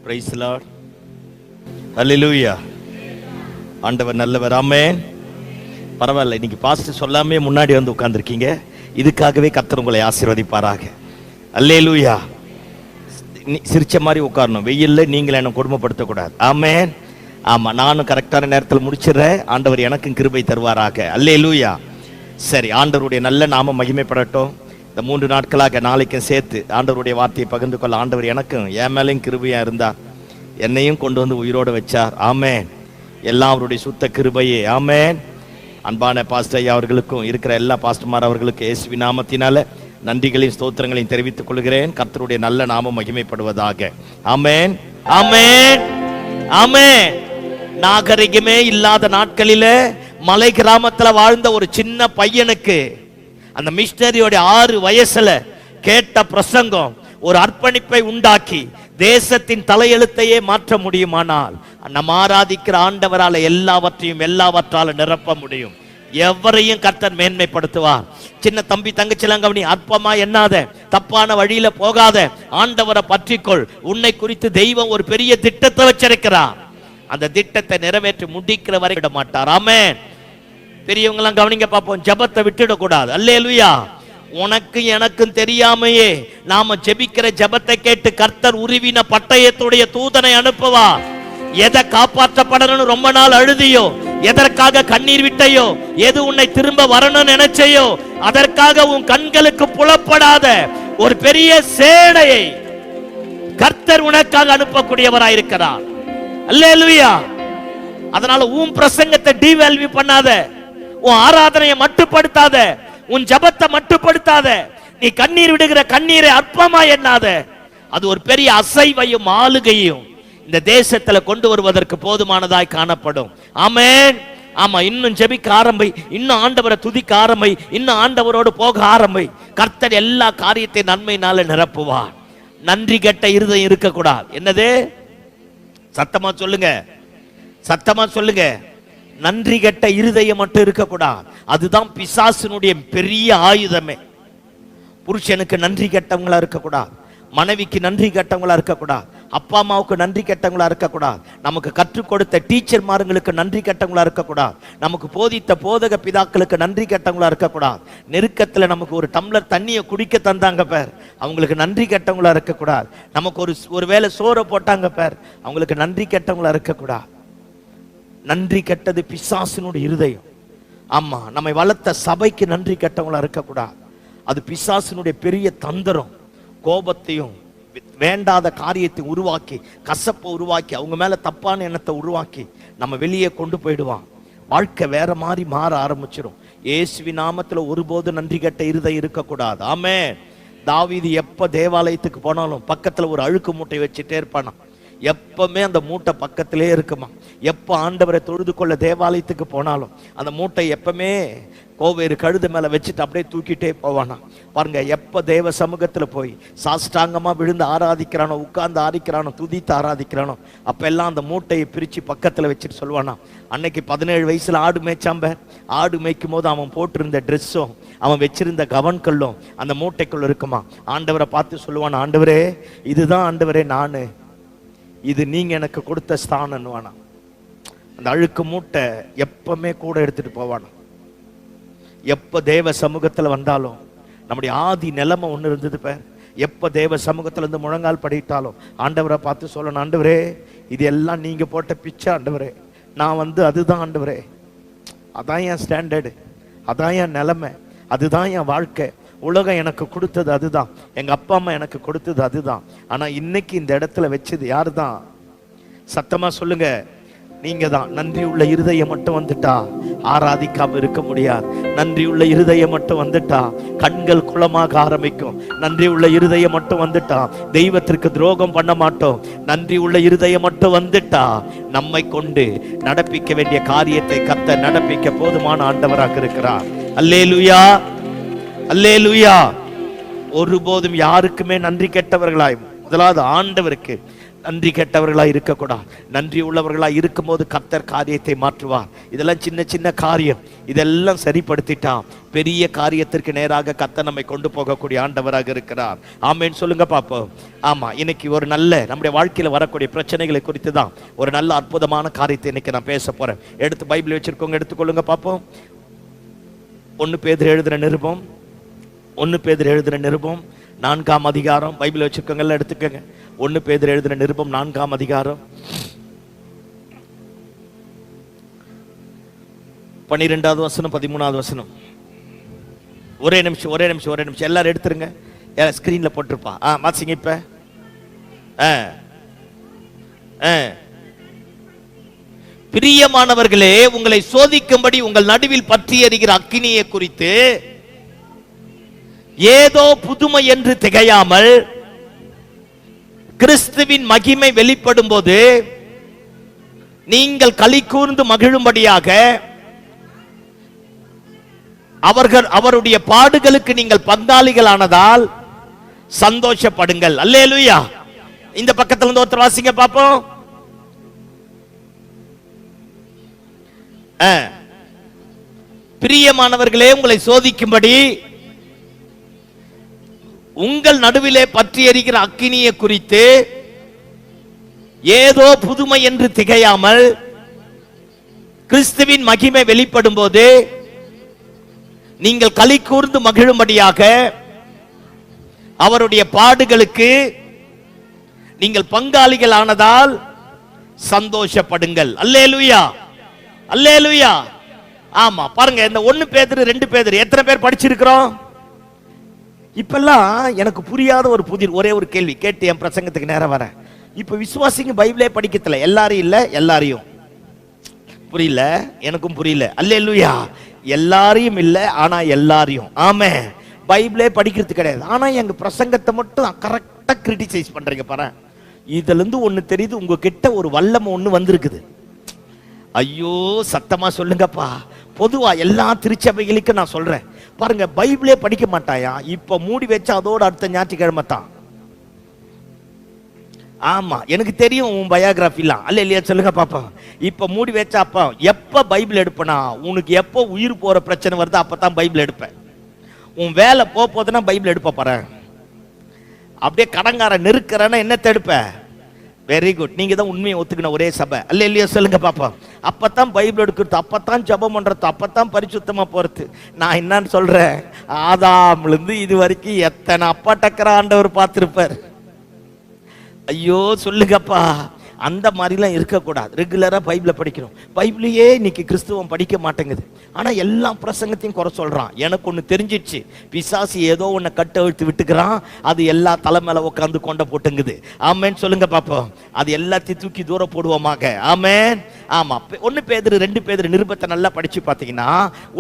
Praise the Lord. ஹல்லேலூயா. ஆண்டவர் நல்லவர். ஆமென். பரவாயில்ல, இன்னைக்கு பாஸ்டர் சொல்லாமே முன்னாடி வந்து உட்கார்ந்துருக்கீங்க. இதுக்காகவே கர்த்தர் உங்களை ஆசீர்வதிப்பாராக. அல்லேலூயா. சிரிச்ச மாதிரி உட்காரணும். வெயில்ல நீங்களே என்ன கொடுமைப்படுத்தக்கூடாது. ஆமென். ஆமா, நானும் கரெக்டான நேரத்தில் முடிச்சிடுறேன். ஆண்டவர் எனக்கும் கிருபை தருவாராக. அல்லேலூயா. சரி, ஆண்டவருடைய நல்ல நாம மகிமைப்படட்டும். இந்த 3 நாட்களாக நாளைக்கும் சேர்த்து ஆண்டவருடைய வார்த்தையை பகிர்ந்து கொள்ள ஆண்டவர் எனக்கும் என் மேலையும் கிருபையா இருந்தார். என்னையும் கொண்டு வந்து உயிரோடு வச்சார். ஆமென். எல்லாம் அவருடைய சுத்த கிருபையே. ஆமென். அன்பான பாஸ்டர் ஐயா அவர்களுக்கும் இருக்கிற எல்லா பாஸ்டர்மார் அவர்களுக்கு இயேசுவின் நாமத்தினால நன்றிகளையும் ஸ்தோத்திரங்களையும் தெரிவித்துக் கொள்கிறேன். கர்த்தருடைய நல்ல நாமம் மகிமைப்படுவதாக. ஆமென். ஆமென். ஆமென். நாகரிகமே இல்லாத நாட்களில மலை கிராமத்துல வாழ்ந்த ஒரு சின்ன பையனுக்கு அந்த மிஷனரியோட 6 வயசுல கேட்ட பிரசங்கம் ஒரு அர்ப்பணிப்பை உண்டாக்கி தேசத்தின் தலையெழுத்தையே மாற்ற முடியுமானால் நம்ம ஆராதிக்கிற ஆண்டவரால எல்லாவற்றால நிரப்ப முடியும். எவரையும் கர்த்தர் மேன்மைப்படுத்துவார். சின்ன தம்பி தங்கச்சிலாம் கவனி, அற்பமா எண்ணாத, தப்பான வழியில போகாத, ஆண்டவரை பற்றிக்கொள். உன்னை குறித்து தெய்வம் ஒரு பெரிய திட்டத்தை வச்சிருக்கிறார். அந்த திட்டத்தை நிறைவேற்றி முடிக்கிற வரை விட மாட்டார். ஆமென். பெரியவங்க எல்லாம் கவனிங்க பார்ப்போம். ஜெபத்தை விட்டுடக்கூடாது. அல்லேலூயா. உனக்கு எனக்கும் தெரியாமையே நாம ஜெபிக்கிற ஜெபத்தை கேட்டு கர்த்தர் உருவின பட்டயத்துடைய தூதனை அனுப்புவார். எதை காப்பாற்றப்படணும்னு ரொம்ப நாள் அழுதியோ, எதற்காக கண்ணீர் விட்டையோ, எது உன்னை திரும்ப வரணும்னு நினைச்சையோ, அதற்காக உன் கண்களுக்கு புலப்படாத ஒரு பெரிய சேனையை கர்த்தர் உனக்காக அனுப்பக்கூடியவராயிருக்கிறார். அல்லேலூயா. அதனால உன் பிரசங்கத்தை டிவேல்யூ பண்ணாத, உன் ஆராதனையை மட்டுப்படுத்தாத, உன் ஜபத்தை மட்டுப்படுத்தாத, நீ கண்ணீர் விடுகிற கண்ணீரை அற்பமா எண்ணாத. அது ஒரு பெரிய அசைவையும் ஆளுகையும் இந்த தேசத்துல கொண்டு வருவதற்கு போதுமானதாய் காணப்படும். ஆமென். ஆமா, இன்னும் ஜெபிக்க ஆரம்பி, இன்னும் ஆண்டவரை துதிக்க ஆரம்பி, இன்னும் ஆண்டவரோடு போக ஆரம்பி. கர்த்தர் எல்லா காரியத்தையும் நன்மையினால நிரப்புவார். நன்றி கெட்ட இருதயம் இருக்கக்கூடாது. என்னது? சத்தமா சொல்லுங்க, சத்தமா சொல்லுங்க. நன்றி கெட்ட இருதயம் மட்டும் இருக்கக்கூடாது. அதுதான் பிசாசினுடைய பெரிய ஆயுதமே. புருஷனுக்கு நன்றி கெட்டவங்களா இருக்கக்கூடாது, மனைவிக்கு நன்றி கெட்டவங்களா இருக்கக்கூடாது, அப்பா அம்மாவுக்கு நன்றி கெட்டவங்களா இருக்கக்கூடாது, நமக்கு கற்றுக் கொடுத்த டீச்சர்மார்களுக்கு நன்றி கெட்டவங்களா இருக்கக்கூடாது, நமக்கு போதித்த போதக பிதாக்களுக்கு நன்றி கெட்டவங்களா இருக்கக்கூடாது, நெருக்கத்துல நமக்கு ஒரு டம்ளர் தண்ணியை குடிக்க தந்தாங்க பேர், அவங்களுக்கு நன்றி கெட்டவங்களா இருக்கக்கூடாது, நமக்கு ஒரு வேளை சோறை போட்டாங்க பேர், அவங்களுக்கு நன்றி கெட்டவங்களா இருக்கக்கூடாது. நன்றி கெட்டது பிசாசினுடைய இருதயம். ஆமா, நம்மை வளர்த்த சபைக்கு நன்றி கெட்டவங்களா இருக்கக்கூடாது. அது பிசாசினுடைய பெரிய தந்திரம். கோபத்தையும் வேண்டாத காரியத்தை உருவாக்கி, கசப்பை உருவாக்கி, அவங்க மேல தப்பான எண்ணத்தை உருவாக்கி நம்ம வெளியே கொண்டு போயிடுவான். வாழ்க்கை வேற மாதிரி மாற ஆரம்பிச்சிடும். இயேசுவின் நாமத்துல ஒருபோது நன்றி கெட்ட இருதயம் இருக்கக்கூடாது. ஆமென். தாவீது எப்ப தேவாலயத்துக்கு போனாலும் பக்கத்துல ஒரு அழுக்கு மூட்டை வச்சுட்டே இருப்பானா. எப்பவுமே அந்த மூட்டை பக்கத்திலே இருக்குமா. எப்ப ஆண்டவரை தொழுது கொள்ள தேவாலயத்துக்கு போனாலும் அந்த மூட்டை எப்பவுமே கோவேறு கழுத மேல வச்சுட்டு அப்படியே தூக்கிட்டே போவானா. பாருங்க, எப்ப தேவ சமூகத்துல போய் சாஷ்டாங்கமா விழுந்து ஆராதிக்கிறானோ, உட்கார்ந்து ஆராதிக்கிறானோ, துதித்து ஆராதிக்கிறானோ, அப்ப எல்லாம் அந்த மூட்டையை பிரிச்சு பக்கத்துல வச்சுட்டு சொல்லுவானா, அன்னைக்கு 17 வயசுல ஆடு மேய்ச்சாம்ப, ஆடு மேய்க்கும் போது அவன் போட்டிருந்த ட்ரெஸ்ஸும் அவன் வச்சிருந்த கவன்கல்லும் அந்த மூட்டைக்குள்ள இருக்குமா. ஆண்டவரை பார்த்து சொல்லுவானா, ஆண்டவரே இதுதான் ஆண்டவரே நானு, இது நீங்க எனக்கு கொடுத்த ஸ்தானம்னுவானா. அந்த அழுக்கு மூட்டை எப்பவுமே கூட எடுத்துட்டு போவானா. எப்ப தேவ சமூகத்துல வந்தாலும் நம்முடைய ஆதி நிலைமை ஒண்ணு இருந்தது பேர். எப்ப தேவ சமூகத்துல இருந்து முழங்கால் படிட்டாலும் ஆண்டவரை பார்த்து சொல்லணும், ஆண்டவரே இது எல்லாம் நீங்க போட்ட பிச்சை ஆண்டவரே, நான் அதுதான் ஆண்டவரே, அதான் என் ஸ்டாண்டர்டு, அதான் என் நிலைமை, அதுதான் என் வாழ்க்கை, உலகம் எனக்கு கொடுத்தது அதுதான், எங்க அப்பா அம்மா எனக்கு கொடுத்தது அதுதான். ஆனா இன்னைக்கு இந்த இடத்துல வச்சது யாரு தான்? சத்தமா சொல்லுங்க, நீங்க தான். நன்றி உள்ள இருதயம் மட்டும் வந்துட்டா ஆராதிக்காம இருக்க முடியாது. நன்றி உள்ள இருதயம் மட்டும் வந்துட்டா கண்கள் குளமாக ஆரம்பிக்கும். நன்றி உள்ள இருதயம் மட்டும் வந்துட்டா தெய்வத்திற்கு துரோகம் பண்ண மாட்டோம். நன்றி உள்ள இருதயம் மட்டும் வந்துட்டா நம்மை கொண்டு நடப்பிக்க வேண்டிய காரியத்தை கர்த்தர் நடப்பிக்க போதுமான ஆண்டவராக இருக்கிறார். அல்லேலூயா, அல்லேலூயா. ஒருபோதும் யாருக்குமே நன்றி கெட்டவர்களாய், முதலாவது ஆண்டவருக்கு நன்றி கெட்டவர்களா இருக்கக்கூடாது. நன்றி உள்ளவர்களா இருக்கும்போது கர்த்தர் காரியத்தை மாற்றுவார். இதெல்லாம் சின்ன சின்ன காரியம், இதெல்லாம் சரிப்படுத்திட்டா பெரிய காரியத்திற்கு நேராக கர்த்தர் நம்மை கொண்டு போகக்கூடிய ஆண்டவராக இருக்கிறார். ஆமென் சொல்லுங்க பாப்போம். ஆமா, இன்னைக்கு ஒரு நல்ல நம்முடைய வாழ்க்கையில வரக்கூடிய பிரச்சனைகளை குறித்து தான் ஒரு நல்ல அற்புதமான காரியத்தை இன்னைக்கு நான் பேச போறேன். எடுத்து பைபிள் வச்சிருக்கோங்க, எடுத்துக்கொள்ளுங்க பாப்போம். 1 பேதுரு எழுதின நிருபம், 1 பேதுரு எழுதின நிருபம் 4ஆம் அதிகாரம். பைபிள் வச்சிருக்கோங்க, எடுத்துக்கங்க. 1 பேதுரு எழுதின நிருபம் 4ஆம் அதிகாரம் 12வது வசனம் 13வது வசனம். ஒரே நிமிஷம் எல்லாரும் எடுத்துருங்க. ஸ்கிரீன்ல போட்டிருப்பா. வாசிங்க இப்ப. பிரியமானவர்களே, உங்களை சோதிக்கும்படி உங்கள் நடுவில் பற்றி எரிகிற அக்கினியை குறித்து ஏதோ புதுமை என்று திகையாமல் கிறிஸ்துவின் மகிமை வெளிப்படும் போது நீங்கள் களி கூர்ந்து மகிழும்படியாக அவருடைய பாடுகளுக்கு நீங்கள் பங்காளிகளானதால் சந்தோஷப்படுங்கள். அல்லேலூயா. இந்த பக்கத்துல இருந்து ஒருத்தர் வாசிங்க பாப்போம். பிரியமானவர்களே, உங்களை சோதிக்கும்படி உங்கள் நடுவிலே பற்றி எரிகிற அக்கினியை குறித்து ஏதோ புதுமை என்று திகையாமல் கிறிஸ்துவின் மகிமை வெளிப்படும் போது நீங்கள் களி கூர்ந்து மகிழும்படியாக அவருடைய பாடுகளுக்கு நீங்கள் பங்காளிகள் ஆனதால் சந்தோஷப்படுங்கள். அல்லேலூயா, அல்லேலூயா. ஆமா, பாருங்க, இந்த 1 பேதுரு 2 பேதுரு எத்தனை பேர் படிச்சிருக்கிறோம்? இப்பெல்லாம் எனக்கு புரியாத ஒரு புதிர் ஒரே ஒரு கேள்வி கேட்டு என் பிரசங்கத்துக்கு நேரம் வரேன். இப்ப விசுவாசிங்க பைபிளே படிக்கல, எல்லாரும் இல்ல, எல்லாரையும் புரியல, எனக்கும் புரியல. அல்லேலூயா. எல்லாரையும் இல்ல, ஆனா எல்லாரையும். ஆமே, பைபிளே படிக்கிறது கிடையாது, ஆனா எங்க பிரசங்கத்தை மட்டும் கரெக்டா கிரிட்டிசைஸ் பண்றீங்க. பாரு, இதுல இருந்து ஒண்ணு தெரியுது, உங்ககிட்ட ஒரு வல்லமை ஒண்ணு வந்திருக்குது. ஐயோ, சத்தமா சொல்லுங்கப்பா. பொதுவா எல்லா திருச்சபைகளுக்கும் நான் சொல்றேன், பாருங்க, பைபிளே படிக்க மாட்டாயா? இப்ப மூடி வச்சா அதோட அடுத்த ஞாயிற்றுக்கிழமை தான். ஆமா, எனக்கு தெரியும் உன் பயோகிராஃபிலாம். அல்ல இல்லையா சொல்லுங்க பாப்பா. இப்ப மூடி வச்சா அப்பா எப்ப பைபிள் எடுப்பனா, உனக்கு எப்ப உயிர் போற பிரச்சனை வருது அப்பதான் பைபிள் எடுப்பேன். உன் வேலை போதுன்னா பைபிள் எடுப்ப பாரு. அப்படியே கடங்கார நெருக்கிறன்னா என்ன தடுப்ப? வெரி குட், நீங்க தான் உண்மையை ஒத்துக்கின ஒரே சபை. அல்ல இல்லையா சொல்லுங்க பாப்பா. அப்பதான் பைபிள் எடுக்கிறது, அப்பதான் ஜெபம் பண்றது, அப்பதான் பரிசுத்தமா போறது. நான் என்னன்னு சொல்றேன், ஆதாம்ல இருந்து இது வரைக்கும் எத்தனை அப்பா டக்கர ஆண்டவர் பார்த்திருப்பார். ஐயோ சொல்லுங்கப்பா, அந்த மாதிரிலாம் இருக்கக்கூடாது. ரெகுலரா பைபிளை படிக்கணும். பைபிளையே இன்னைக்கு கிறிஸ்துவம் படிக்க மாட்டேங்குது, ஆனா எல்லா பிரசங்கத்தையும் குறை சொல்றான். எனக்கு ஒண்ணு தெரிஞ்சிடுச்சு, பிசாசு ஏதோ ஒண்ணு கட்டவிழ்த்து விட்டுக்கிறான், அது எல்லா தலை மேல உட்காந்து கொண்ட போட்டுங்குது. ஆமேன் சொல்லுங்க பாப்போம். அது எல்லாத்தையும் தூக்கி தூரம் போடுவோமாக. ஆமேன். ஆமா, 1 பேதுரு 2 பேதுரு நிருபத்தை நல்லா படிச்சு பார்த்தீங்கன்னா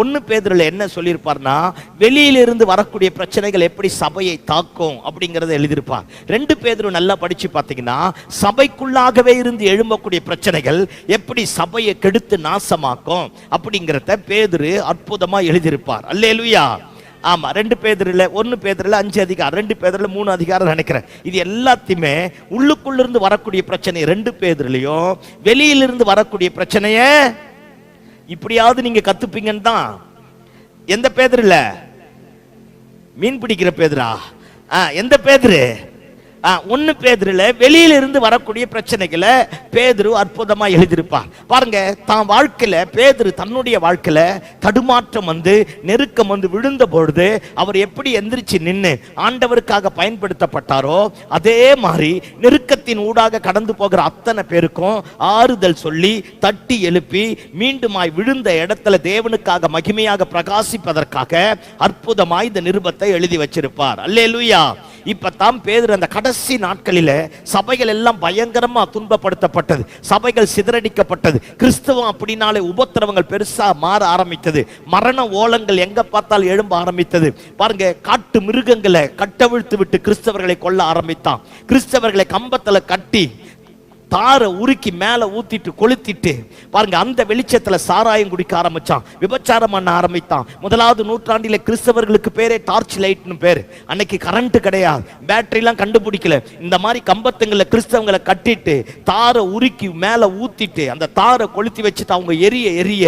1 பேதுருல என்ன சொல்லியிருப்பார்னா, வெளியிலிருந்து வரக்கூடிய பிரச்சனைகள் எப்படி சபையை தாக்கும் அப்படிங்கறத எழுதியிருப்பார். 2 பேதுரு நல்லா படிச்சு பார்த்தீங்கன்னா சபைக்குள்ளாகவே இருந்து எழும்பக்கூடிய பிரச்சனைகள் எப்படி சபையை கெடுத்து நாசமாக்கும் அப்படிங்கறத பேதுரு அற்புதமா எழுதியிருப்பார். அல்லேலூயா. ஆமா, 2 பேதுருல 1 பேதுருல 5 அதிகாரம், 2 பேதுருல 3 அதிகாரம் நினைக்கிறேன். இது எல்லாத்தையுமே உள்ளுக்குள்ள இருந்து வரக்கூடிய பிரச்சனை 2 பேதுருலயும், வெளியிலிருந்து வரக்கூடிய பிரச்சனைய இப்படியாவது நீங்க கத்துப்பீங்கன்னு தான். எந்த பேதுருல? மீன் பிடிக்கிற பேதுரா? எந்த பேதுரு? 1 பேதுருல வெளியில இருந்து வரக்கூடிய பிரச்சனைகளை பேதுரு அற்புதமா எழுதியிருப்பார். பாருங்க, தான் வாழ்க்கையில பேதுரு தன்னுடைய வாழ்க்கையில தடுமாற்றம் வந்து நெருக்கம் வந்து விழுந்த பொழுது அவர் எப்படி எந்திரிச்சு நின்று ஆண்டவருக்காக பயன்படுத்தப்பட்டாரோ, அதே மாதிரி நெருக்கத்தின் ஊடாக கடந்து போகிற அத்தனை பேருக்கும் ஆறுதல் சொல்லி தட்டி எழுப்பி மீண்டுமாய் விழுந்த இடத்துல தேவனுக்காக மகிமையாக பிரகாசிப்பதற்காக அற்புதமாய் இந்த நிருபத்தை எழுதி வச்சிருப்பார். அல்லேலூயா. இப்பதான் பேதுரு அந்த கடைசி நாட்களில சபைகள் எல்லாம் பயங்கரமா துன்பப்படுத்தப்பட்டது, சபைகள் சிதறடிக்கப்பட்டது, கிறிஸ்தவம் அப்படின்னாலே உபத்திரவங்கள் பெருசா மாற ஆரம்பித்தது, மரண ஓலங்கள் எங்க பார்த்தால் எழும்ப ஆரம்பித்தது. பாருங்க, காட்டு மிருகங்களை கட்டவிழ்த்து விட்டு கிறிஸ்தவர்களை கொல்ல ஆரம்பித்தான், கிறிஸ்தவர்களை கம்பத்துல கட்டி தாரை உருக்கி மேல ஊத்திட்டு கொளுத்திட்டு பாருங்க, அந்த வெளிச்சத்துல சாராயம் குடிக்க ஆரம்பிச்சான், விபச்சாரம் பண்ண ஆரம்பித்தான். 1வது நூற்றாண்டில கிறிஸ்தவர்களுக்கு பேரே டார்ச் லைட்னு பேரு. அன்னைக்கு கரண்ட் கிடையாது, பேட்டரி எல்லாம் கண்டுபிடிக்கல. இந்த மாதிரி கம்பத்துங்களை கிறிஸ்தவங்களை கட்டிட்டு தாரை உருக்கி மேல ஊத்திட்டு அந்த தாரை கொளுத்தி வச்சுட்டு அவங்க எரிய எரிய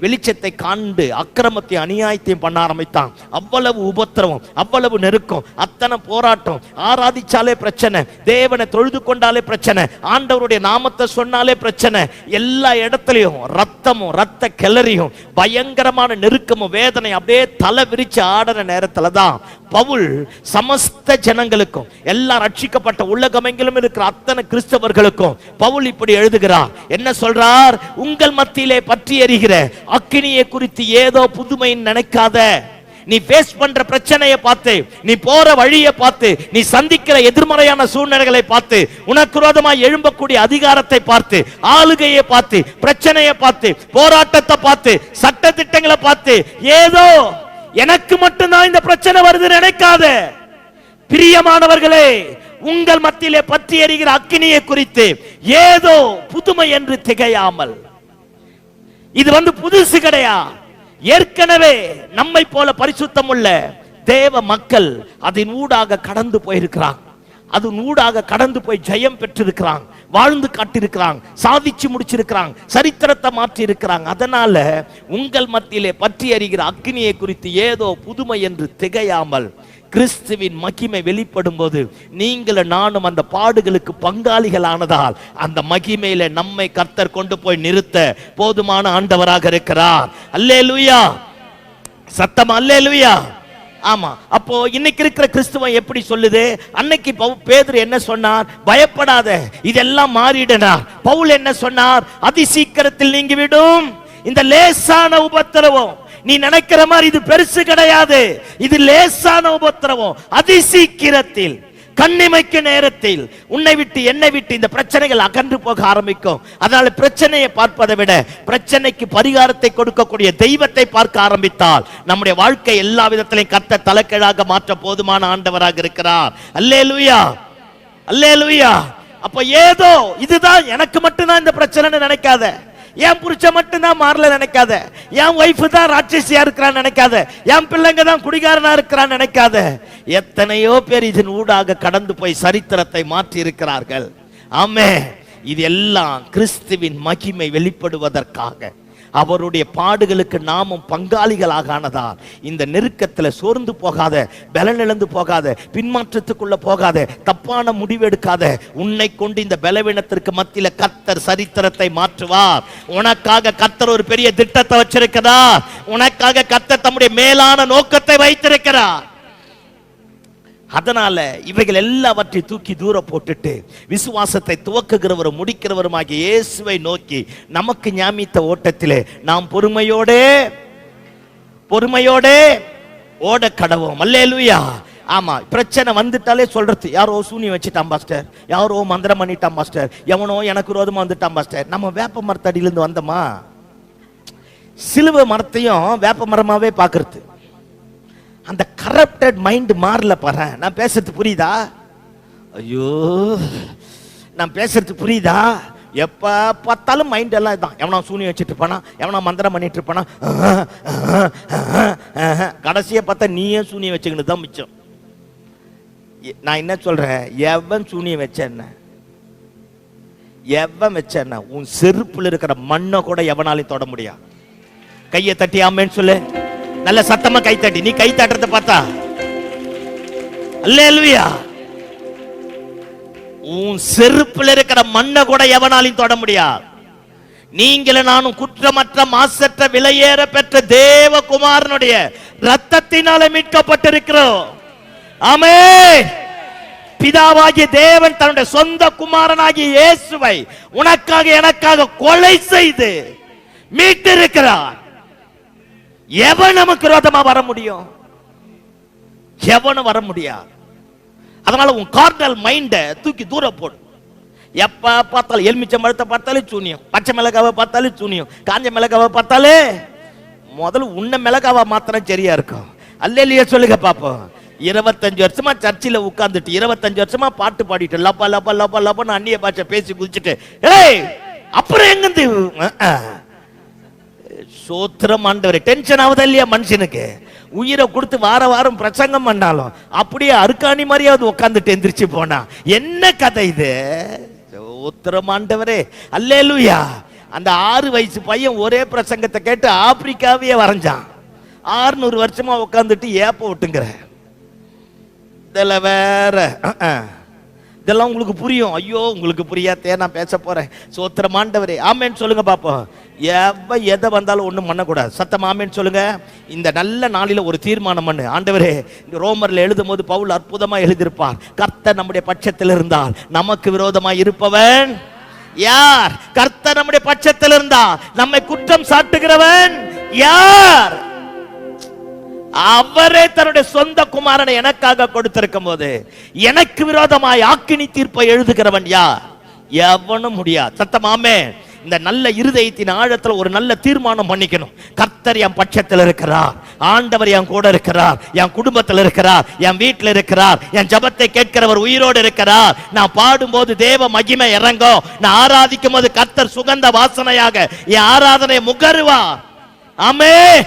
வெளிச்சத்தை காண்டு அக்கிரமத்தையும் அநியாயத்தையும் பண்ண ஆரம்பித்தான். அவ்வளவு உபத்திரவம், அவ்வளவு நெருக்கம், அத்தனை போராட்டம். ஆராதிச்சாலே பிரச்சனை, தேவனை தொழுது கொண்டாலே பிரச்சனை, ஆண்டவருடைய நாமத்தை சொன்னாலே பிரச்சனை. எல்லா இடத்துலயும் ரத்தமும் ரத்த கிளறியும் பயங்கரமான நெருக்கமும் வேதனை அப்படியே தலை விரிச்சு ஆடுற நேரத்துல தான் பவுல் சமஸ்த ஜனங்களுக்கும் எல்லா ரட்சிக்கப்பட்ட உலகமெங்கிலும் இருக்கிற அத்தனை கிறிஸ்தவர்களுக்கும் பவுல் இப்படி எழுதுகிறார். என்ன சொல்றார்? உங்கள் மத்தியிலே பற்றி எரிகிற அக்கினியை குறித்து ஏதோ புதுமை நினைக்காத. நீ ஃபேஸ் பண்ற பிரச்சனையை பார்த்து, நீ போற வழியை பார்த்து, நீ சந்திக்கிற எதிர்மறையான சூழ்நிலைகளை பார்த்து, உனக்கு விரோதமாய் எழும்பக்கூடிய அதிகாரத்தை பார்த்து, ஆளுகையை பார்த்து, பிரச்சனையை பார்த்து, போராட்டத்தை பார்த்து, சட்ட திட்டங்களை பார்த்து ஏதோ எனக்கு மட்டும்தான் இந்த பிரச்சனை வருது நினைக்காத. பிரியமானவர்களே, உங்கள் மத்தியிலே பற்றி எரிகிற அக்கினியை குறித்து ஏதோ புதுமை என்று திகையாமல். இது புதுசு கிடையாது. ஏற்கனவே நம்மை போல பரிசுத்தம் உள்ள தேவ மக்கள் அதன் ஊடாக கடந்து போயிருக்கிறாங்க. அதன் ஊடாக கடந்து போய் ஜெயம் பெற்றிருக்கிறாங்க, வாழ்ந்து காட்டியிருக்கிறாங்க, சாதிச்சு முடிச்சிருக்கிறாங்க, சரித்திரத்தை மாற்றி இருக்கிறாங்க. அதனால உங்கள் மத்தியிலே பற்றி எரிகிற அக்கினியை குறித்து ஏதோ புதுமை என்று திகையாமல், கிறிஸ்துவின் மகிமை வெளிப்படும் போது நீங்களும் நானும் அந்த பாடுகளுக்கு பங்காளிகள் ஆனதால் அந்த மகிமையில நம்மை கர்த்தர் கொண்டு போய் நிறுத்த போதுமான ஆண்டவராக இருக்கிறார். அல்லேலூயா, சத்தமா அல்லேலூயா. ஆமா, அப்போ இன்னைக்கு இருக்கிற கிறிஸ்துவம் எப்படி சொல்லுது? அன்னைக்கு பேதுரு என்ன சொன்னார்? பயப்படாத, இதெல்லாம் மாறிடனா. பவுல் என்ன சொன்னார்? அதி சீக்கிரத்தில் நீங்கிவிடும் இந்த லேசான உபத்திரவம். நீ நினைக்கிற மாதிரி இது பெருசு கிடையாது, இது லேசான உபத்திரவம். அதி சீக்கிரத்தில், கண்ணிமைக்கு நேரத்தில் உன்னை விட்டு என்னை விட்டு இந்த பிரச்சனைகள் அகன்று போக ஆரம்பிக்கும். அதனால பிரச்சனையை பார்ப்பதை விட பிரச்சனைக்கு பரிகாரத்தை கொடுக்கக்கூடிய தெய்வத்தை பார்க்க ஆரம்பித்தால் நம்முடைய வாழ்க்கை எல்லா விதத்திலையும் கர்த்தர் தலைகீழாக மாற்ற போதுமான ஆண்டவராக இருக்கிறார். அல்லேலூயா, அல்லேலூயா. அப்ப ஏதோ இதுதான் எனக்கு மட்டும்தான் இந்த பிரச்சனை நினைக்காத. என் புருஷ மட்டும் தான் மாறல நினைக்காத. என் வைஃப் தான் ராட்சசியா இருக்கிறான்னு நினைக்காத. என் பிள்ளைங்க தான் குடிகாரனா இருக்கிறான்னு நினைக்காத. எத்தனையோ பேர் இதன் ஊடாக கடந்து போய் சரித்திரத்தை மாற்றி இருக்கிறார்கள். ஆமென். இது எல்லாம் கிறிஸ்துவின் மகிமை வெளிப்படுவதற்காக, அவருடைய பாடுகளுக்கு நாமும் பங்காளிகளாக ஆனதால் இந்த நெருக்கத்தில் சோர்ந்து போகாத, பலனிழந்து போகாத, பின்மாற்றத்துக்குள்ள போகாத, தப்பான முடிவெடுக்காத. உன்னை கொண்டு இந்த பலவீனத்திற்கு மத்தியில கர்த்தர் சரித்திரத்தை மாற்றுவார். உனக்காக கர்த்தர் ஒரு பெரிய திட்டத்தை வச்சிருக்கிறார். உனக்காக கர்த்தர் தம்முடைய மேலான நோக்கத்தை வைத்திருக்கிறார். அதனால இவைகள் எல்லாவற்றையும் தூக்கி தூர போட்டுட்டு விசுவாசத்தை துவக்குகிறவரும் முடிக்கிறவருமாகிய இயேசுவை நோக்கி நமக்கு ஞாமித்த ஓட்டத்திலே நாம் பொறுமையோட ஓட கடவோம். அல்லேலூயா. ஆமா, பிரச்சனை வந்துட்டாலே சொல்றது, யாரோ சூனியம் வச்சுட்டான் பாஸ்டர், யாரோ மந்திரம் பண்ணிட்டான் பாஸ்டர், எவனோ எனக்கு விரோதமா வந்துட்டான் பாஸ்டர். நம்ம வேப்ப மரத்தடியிலிருந்து வந்தோமா? சிலுவை மரத்தையும் வேப்ப மரமாவே பாக்குறது. அந்த கரப்டட் மைண்ட் மாறல பாரு. நான் பேசுறது புரியுதா? ஐயோ, நான் பேசுறது புரியுதா? எப்ப பார்த்தாலும் மைண்ட் எல்லாம் தான். எவனா சூனியம் வச்சுட்டு இருப்பானா, எவனா மந்திரம் பண்ணிட்டு இருப்பானா, கடைசியை பார்த்தா நீயே சூனியம் வச்சுக்கிட்டு தான் மிச்சம். நான் என்ன சொல்றேன்? எவன் சூனியம் வச்ச என்ன, எவன் வச்ச என்ன, உன் செருப்புல இருக்கிற மண்ணை கூட எவனாலையும் தொட முடியாது. கையை தட்டி ஆமேன்னு சொல்லு. நல்ல சத்தமா கை தட்டி. நீ கை தட்டுறத பார்த்தா அல்லேலூயா, உன் செருப்புல இருக்கிற மண்ணை கூட எவனாலையும் தொட முடியாது. நீங்களும் நானும் குற்றமற்ற மாசற்ற விலையேற பெற்ற தேவகுமாரனுடைய ரத்தத்தினால மீட்கப்பட்டிருக்கிறோம். ஆமென். பிதாவாகிய தேவன் தன்னுடைய சொந்த குமாரனாகிய இயேசுவை உனக்காக எனக்காக கொலை செய்து மீட்டிருக்கிறார். எவன் நமக்கு விரோதமா வர முடியும்? எவனும் வர முடியாது. அதனால உன் கார்னல் மைண்ட தூக்கி தூர போடு. எப்ப பார்த்தாலும் எலுமிச்சை மரத்தை பார்த்தாலும் சூனியம், பச்சை மிளகாவை பார்த்தாலும் சூனியம், காஞ்ச மிளகாவை பார்த்தாலே முதல்ல உன்ன மிளகாவை மாத்திரம் சரியா இருக்கும். அல்லேலூயா சொல்லுங்க பாப்போம். 25 வருஷமா சர்ச்சில் உட்கார்ந்துட்டு 25 வருஷமா பாட்டு பாடிட்டு லப்பா லப்பா லப்பா லப்பான்னு அந்நிய பாஷை பேசி குதிச்சுட்டு, ஏய் அப்புறம் எங்கிருந்து சோத்திரம் ஆண்டவரே. டென்ஷன் ஆகுதா இல்லையா மனுஷனுக்கு? உயிரை கொடுத்து வார வாரம் பிரசங்கம் பண்ணாலும் அப்படியே அருக்காணி மாதிரியாவது உட்கார்ந்துட்டு எந்திரிச்சு போனா என்ன கதை இது? சோத்திரம் ஆண்டவரே, அல்லேலூயா. அந்த 6 வயசு பையன் ஒரே பிரசங்கத்தை கேட்டு ஆப்பிரிக்காவே வரைஞ்சான். 600 வருஷமா உட்கார்ந்துட்டு ஏப்ப விட்டுங்கிற இதெல்லாம் வேற. இதெல்லாம் உங்களுக்கு புரியும்? ஐயோ உங்களுக்கு புரியாதே, நான் பேச போறேன். சோத்திரம் ஆண்டவரே, ஆமேன்னு சொல்லுங்க பாப்போம். எதை வந்தாலும் ஒண்ணும் பண்ணக்கூடாது. சத்தம் ஆமேன்னு சொல்லுங்க. இந்த நல்ல நாளில ஒரு தீர்மானம் பண்ணு. ஆண்டவரே, இந்த ரோமர்ல எழுதும் போது பவுல் அற்புதமா எழுதியிருப்பார், கர்த்தர் நம்முடைய பட்சத்தில் இருந்தால் நமக்கு விரோதமாய் இருப்பவன் யார்? கர்த்தர் நம்முடைய பட்சத்தில் இருந்தால் நம்மை குற்றம் சாட்டுகிறவன் யார்? அவரே தன்னுடைய சொந்த குமாரனை எனக்காக கொடுத்திருக்கும் போது எனக்கு விரோதமாய் ஆக்கினி தீர்ப்பை எழுதுகிறவன் யார்? எவனும் முடியாது. சத்தமாமே. இந்த நல்ல இருதயத்தின் ஆழத்துல ஒரு நல்ல தீர்மானம் பண்ணிக்கணும். கர்த்தர் என் பட்சத்தில் இருக்கிறார், ஆண்டவர் என் கூட இருக்கிறார், என் குடும்பத்தில் இருக்கிறார், என் வீட்டில் இருக்கிறார், என் ஜெபத்தை கேட்கிறவர் உயிரோடு இருக்கிறார். நான் பாடும்போது தேவ மகிமை இறங்கும், நான் ஆராதிக்கும் போது கர்த்தர் சுகந்த வாசனையாக என் ஆராதனை முகருவார். ஆமென்,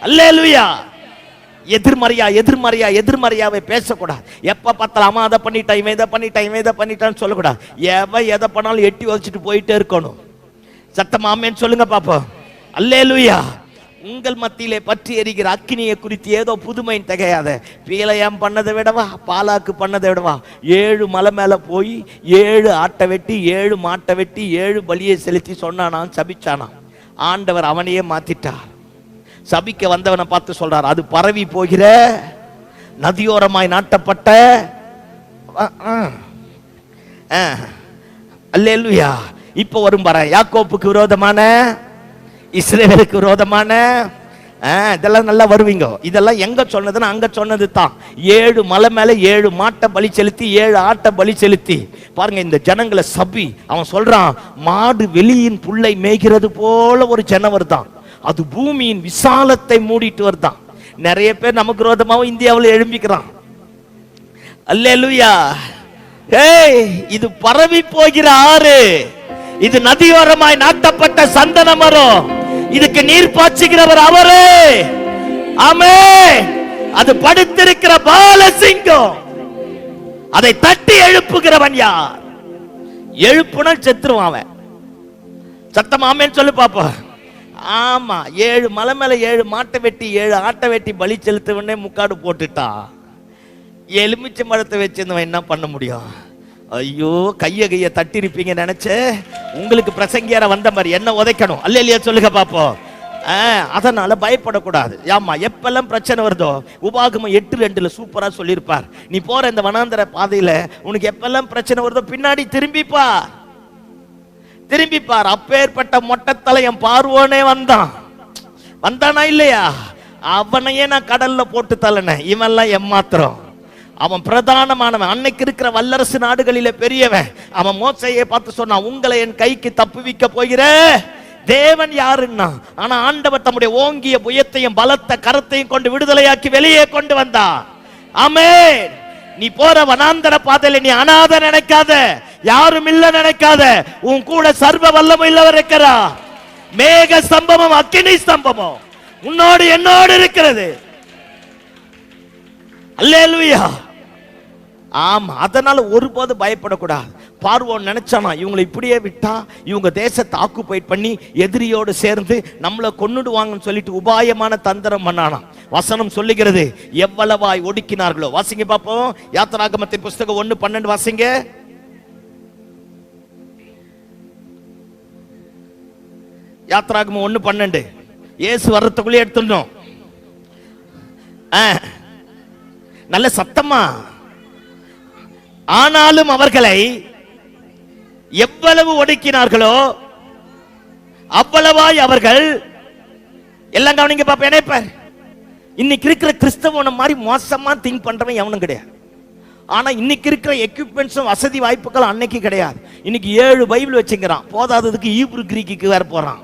அல்லேலூயா. எதிர்மறையாவே பேசக்கூடாது. எப்ப பார்த்தாலும் அதை பண்ணிட்டான், இவன் இதை பண்ணிட்டான், இவன் இதை பண்ணிட்டான்னு சொல்லக்கூடாது. எதை பண்ணாலும் எட்டி வச்சுட்டு போயிட்டே இருக்கணும். சத்தம் ஆமென் சொல்லுங்க பாப்போம். அல்லேலூயா. உங்கள் மத்தியிலே பற்றி எரிகிற அக்கினியை குறித்து ஏதோ புதுமை திகையாத. பீலையாம் பண்ணதை விடவா, பாலாக்கு பண்ணதை விடவா? 7 மலை மேல போய் 7 ஆட்டை வெட்டி 7 மாட்டை வெட்டி 7 பலியை செலுத்தி சொன்னானாம், சபிச்சானாம். ஆண்டவர் அவனையே மாத்திட்டார். சபிக்க வந்தவனை பார்த்து சொல்றார், அது பரவி போகிற நதியோரமாய் நாட்டப்பட்ட அல்லேலூயா. இப்ப வரும் பாரு, யாக்கோப்புக்கு விரோதமான, இஸ்ரவேலுக்கு விரோதமான, இதெல்லாம் நல்லா வருவீங்க. இதெல்லாம் எங்க சொன்னதுன்னா அங்க சொன்னது தான். 7 மலை மேல 7 மாட்டை பலி செலுத்தி 7 ஆட்டை பலி செலுத்தி பாருங்க இந்த ஜனங்களை சபி. அவன் சொல்றான், மாடு வெளியின் புல்லை மேய்கிறது போல ஒரு ஜனவர் தான், அது பூமியின் விசாலத்தை மூடிட்டு வருதான். நிறைய பேர் நமக்கு விரோதமாவும் இந்தியாவில் எழும்பிக்கிறான். அல்லேலூயா. ஏய், இது பரவி போகிற ஆறு, இது நதியோரமாய் நாட்டப்பட்ட சந்தன மரம், இதுக்கு நீர் பாய்ச்சுகிறவர் அவரே. ஆமென். அது படுத்திருக்கிற பாலசிங்கம், அதை தட்டி எழுப்புகிறவன் யார்? எழுப்புனால் செத்துருவான் அவன். சத்தம் ஆமென் சொல்லு பாப்பா. ஆமா, 7 மலை மேல 7 மாட்டை வெட்டி 7 ஆட்டை வெட்டி பலி செலுத்தவனே முக்காடு போட்டுட்டான். எலுமிச்சை மரத்தை வச்சிருந்தவன் என்ன பண்ண முடியும்? ஐயோ, கைய தட்டிருப்பீங்க நினைச்ச. உங்களுக்கு பிரசங்கியார வந்த மாதிரி என்ன உதைக்கணும். அல்லேலூயா சொல்லுங்க பாப்போம். அதனால பயப்படக்கூடாது. ஆமா, எப்பெல்லாம் பிரச்சனை வருதோ, உபாகமம் 8:2 சூப்பரா சொல்லியிருப்பார். நீ போற இந்த வனாந்தர பாதையில உனக்கு எப்பெல்லாம் பிரச்சனை வருதோ பின்னாடி திரும்பிப்பார். அப்பேற்பட்ட மொட்டத்தலையன் பார்வோனே வந்தானா இல்லையா? அவனையே நான் கடல்ல போட்டு தள்ளனேன். இவன்லாம் எம்மாத்திரம். அவன் பிரதானமானவன், அன்னைக்கு இருக்கிற வல்லரசு நாடுகளிலே பெரியவன். அவன் மோசையை பார்த்து சொன்னான், உங்களை என் கைக்கு தப்புவிக்க போகிற தேவன் யாருன்னா? ஆனா ஆண்டவர் தம்முடைய ஓங்கிய புயத்தையும் பலத்த கரத்தையும் கொண்டு விடுதலையாக்கி வெளியே கொண்டு வந்தான். ஆமென். நீ போற வனாந்தர பாதையில நீ அனாதை நினைக்காத, யாரும் இல்ல நினைக்காத. உன் கூட சர்வ வல்லமை உள்ளவர் இருக்கிறா. மேக ஸ்தம்பமும் அக்கினி ஸ்தம்பமும் உன்னோடு என்னோடு இருக்கிறது. அல்லேலூயா. ஆமா, அதனால ஒருபோது பயப்படக்கூடாது. பார்வோன் நினைச்சானா, இவங்களை இப்படியே விட்டா இவங்க தேசத்தை ஆக்குபைட் பண்ணி எதிரியோடு சேர்ந்து நம்மளை கொன்னுடுவாங்கன்னு சொல்லிட்டு உபாயமான தந்திரம் பண்ணானா. வசனம் சொல்லுகிறது, எவ்வளவாய் ஒடுக்கினார்களோ. வாசிங்க பாப்போம், யாத்திராகமத்தின் புஸ்தகம் 1:12 வாசிங்க. யாத்திராகமம் 1:12. இயேசு வர்றதுக்குள்ளே எடுத்துடணும். நல்ல சத்தமா. ஆனாலும் அவர்களை எவ்வளவு ஒடுக்கினார்களோ அவ்வளவாய் அவர்கள் எல்லாம் கவனிங்க பாப்பா. நினைப்பார், இன்னைக்கு இருக்கிற கிறிஸ்தவனை மாதிரி மோசமா திங்க் பண்றவன் எவனும் கிடையாது. ஆனா இன்னைக்கு இருக்கிற எக்யூப்மெண்ட்ஸும் வசதி வாய்ப்புகள் அன்னைக்கு கிடையாது. இன்னைக்கு 7 பைபிள் வச்சுக்கிறான், போதாததுக்கு ஈப்ரு கிரீக்கு வேற போறான்.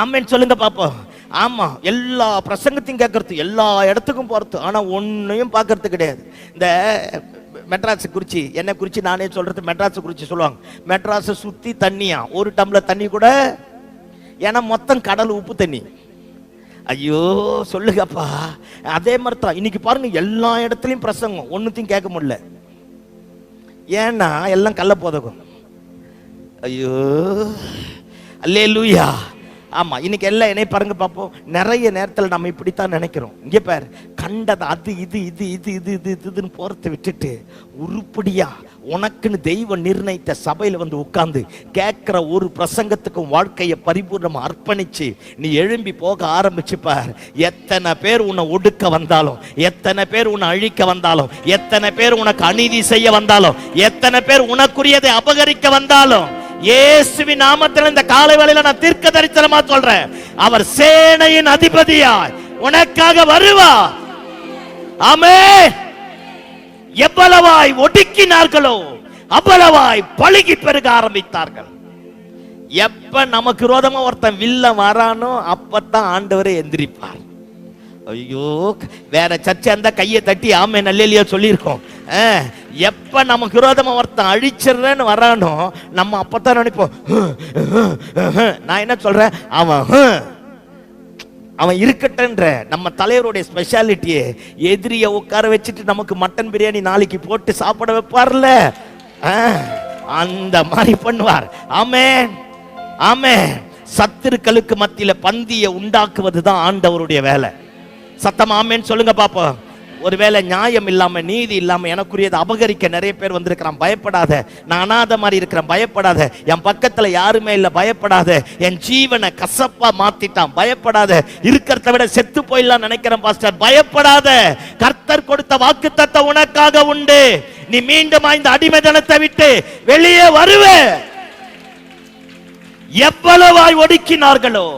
ஆமென் சொல்லுங்க பாப்போம். ஆமா, எல்லா பிரசங்கத்தையும் கேட்கறது, எல்லா இடத்துக்கும் போறது, ஆனா ஒன்னையும் பார்க்கறது கிடையாது. இந்த மெட்ராஸ் குறிச்சி, என்ன குறிச்சி நானே சொல்றது, மெட்ராஸ் குறிச்சி சொல்லுவாங்க. மெட்ராஸை சுத்தி தண்ணியா, ஒரு டம்ளர் தண்ணி கூட, ஏன்னா மொத்தம் கடல் உப்பு தண்ணி. ஐயோ சொல்லுங்கப்பா. அதே மாதிரி தான் இன்னைக்கு பாருங்க, எல்லா இடத்துலயும் பிரசங்கம், ஒன்னுத்தையும் கேட்க முடியல. ஏன்னா எல்லாம் கள்ள போதகம். ஐயோ அல்லேலூயா. ஆமா, இன்னைக்கு எல்லாம் என்னை பாருங்க பார்ப்போம். நிறைய நேரத்தில் நம்ம இப்படித்தான் நினைக்கிறோம். இங்க பாரு, கண்டது அது இது இது இது இது இது இதுன்னு போறதை விட்டுட்டு உருப்படியா உனக்குன்னு தெய்வம் நிர்ணயித்த சபையில வந்து உட்கார்ந்து கேட்கிற ஒரு பிரசங்கத்துக்கும் வாழ்க்கையை பரிபூர்ணமா அர்ப்பணிச்சு நீ எழும்பி போக ஆரம்பிச்சு பார். எத்தனை பேர் உன்னை ஒடுக்க வந்தாலும், எத்தனை பேர் உன்னை அழிக்க வந்தாலும், எத்தனை பேர் உனக்கு அநீதி செய்ய வந்தாலும், எத்தனை பேர் உனக்குரியதை அபகரிக்க வந்தாலும், இயேசுவின் நாமத்தில் இந்த காலை வேளையில நான் தீர்க்க தரிசனமா சொல்றேன், அவர் சேனையின் அதிபதியாய் உனக்காக வருவார். ஆமென். எவ்வளவாய் ஒடுக்கினார்களோ அவ்வளவாய் பழுகி பெருக ஆரம்பித்தார்கள். எப்ப நமக்கு விரோதமா ஒருத்தன் வில்ல வரானோ அப்பதான் ஆண்டவரே எந்திரிப்பார். ஐயோ, வேற சர்ச்சை அந்த கையை தட்டி ஆமே நல்லேலியா சொல்லியிருக்கோம். எப்ப நமக்கு விரோதமா ஒருத்தன் அழிச்சிடுறேன்னு வரானோ நம்ம அப்பதான் நினைப்போம். நான் என்ன சொல்றேன், அவன் இருக்கட்டன்ற நம்ம தலைவருடைய ஸ்பெஷாலிட்டியே எதிரிய உட்கார வச்சுட்டு நமக்கு மட்டன் பிரியாணி நாளைக்கு போட்டு சாப்பிட வைப்பார்ல, அந்த மாதிரி பண்ணுவார். ஆமென் ஆமென். சத்துருக்களுக்கு மத்தியில பந்தியை உண்டாக்குவதுதான் ஆண்டவருடைய வேலை. சத்தம் ஆமென் சொல்லுங்க பாப்போம். ஒருவேளை நியாயம் இல்லாம நீதி இல்லாம எனக்குரியதை அபகரிக்க நிறைய பேர் வந்திருக்கிறான். பயப்படாத, நான் அனாதை மாதிரி இருக்கிறேன், பயப்படாத. என் பக்கத்துல யாருமே இல்ல, பயப்படாத. என் ஜீவனை கசப்பா மாத்திட்டான், பயப்படாத. இருக்கிறத விட செத்து போயிடலாம் நினைக்கிறேன் பாஸ்டர், பயப்படாத. கர்த்தர் கொடுத்த வாக்குத்தத்தம் உனக்காக உண்டு. நீ மீண்டும் இந்த அடிமைத்தனத்தை விட்டு வெளியே வருவே. எவ்வளவாய் ஒடுக்கினார்களோ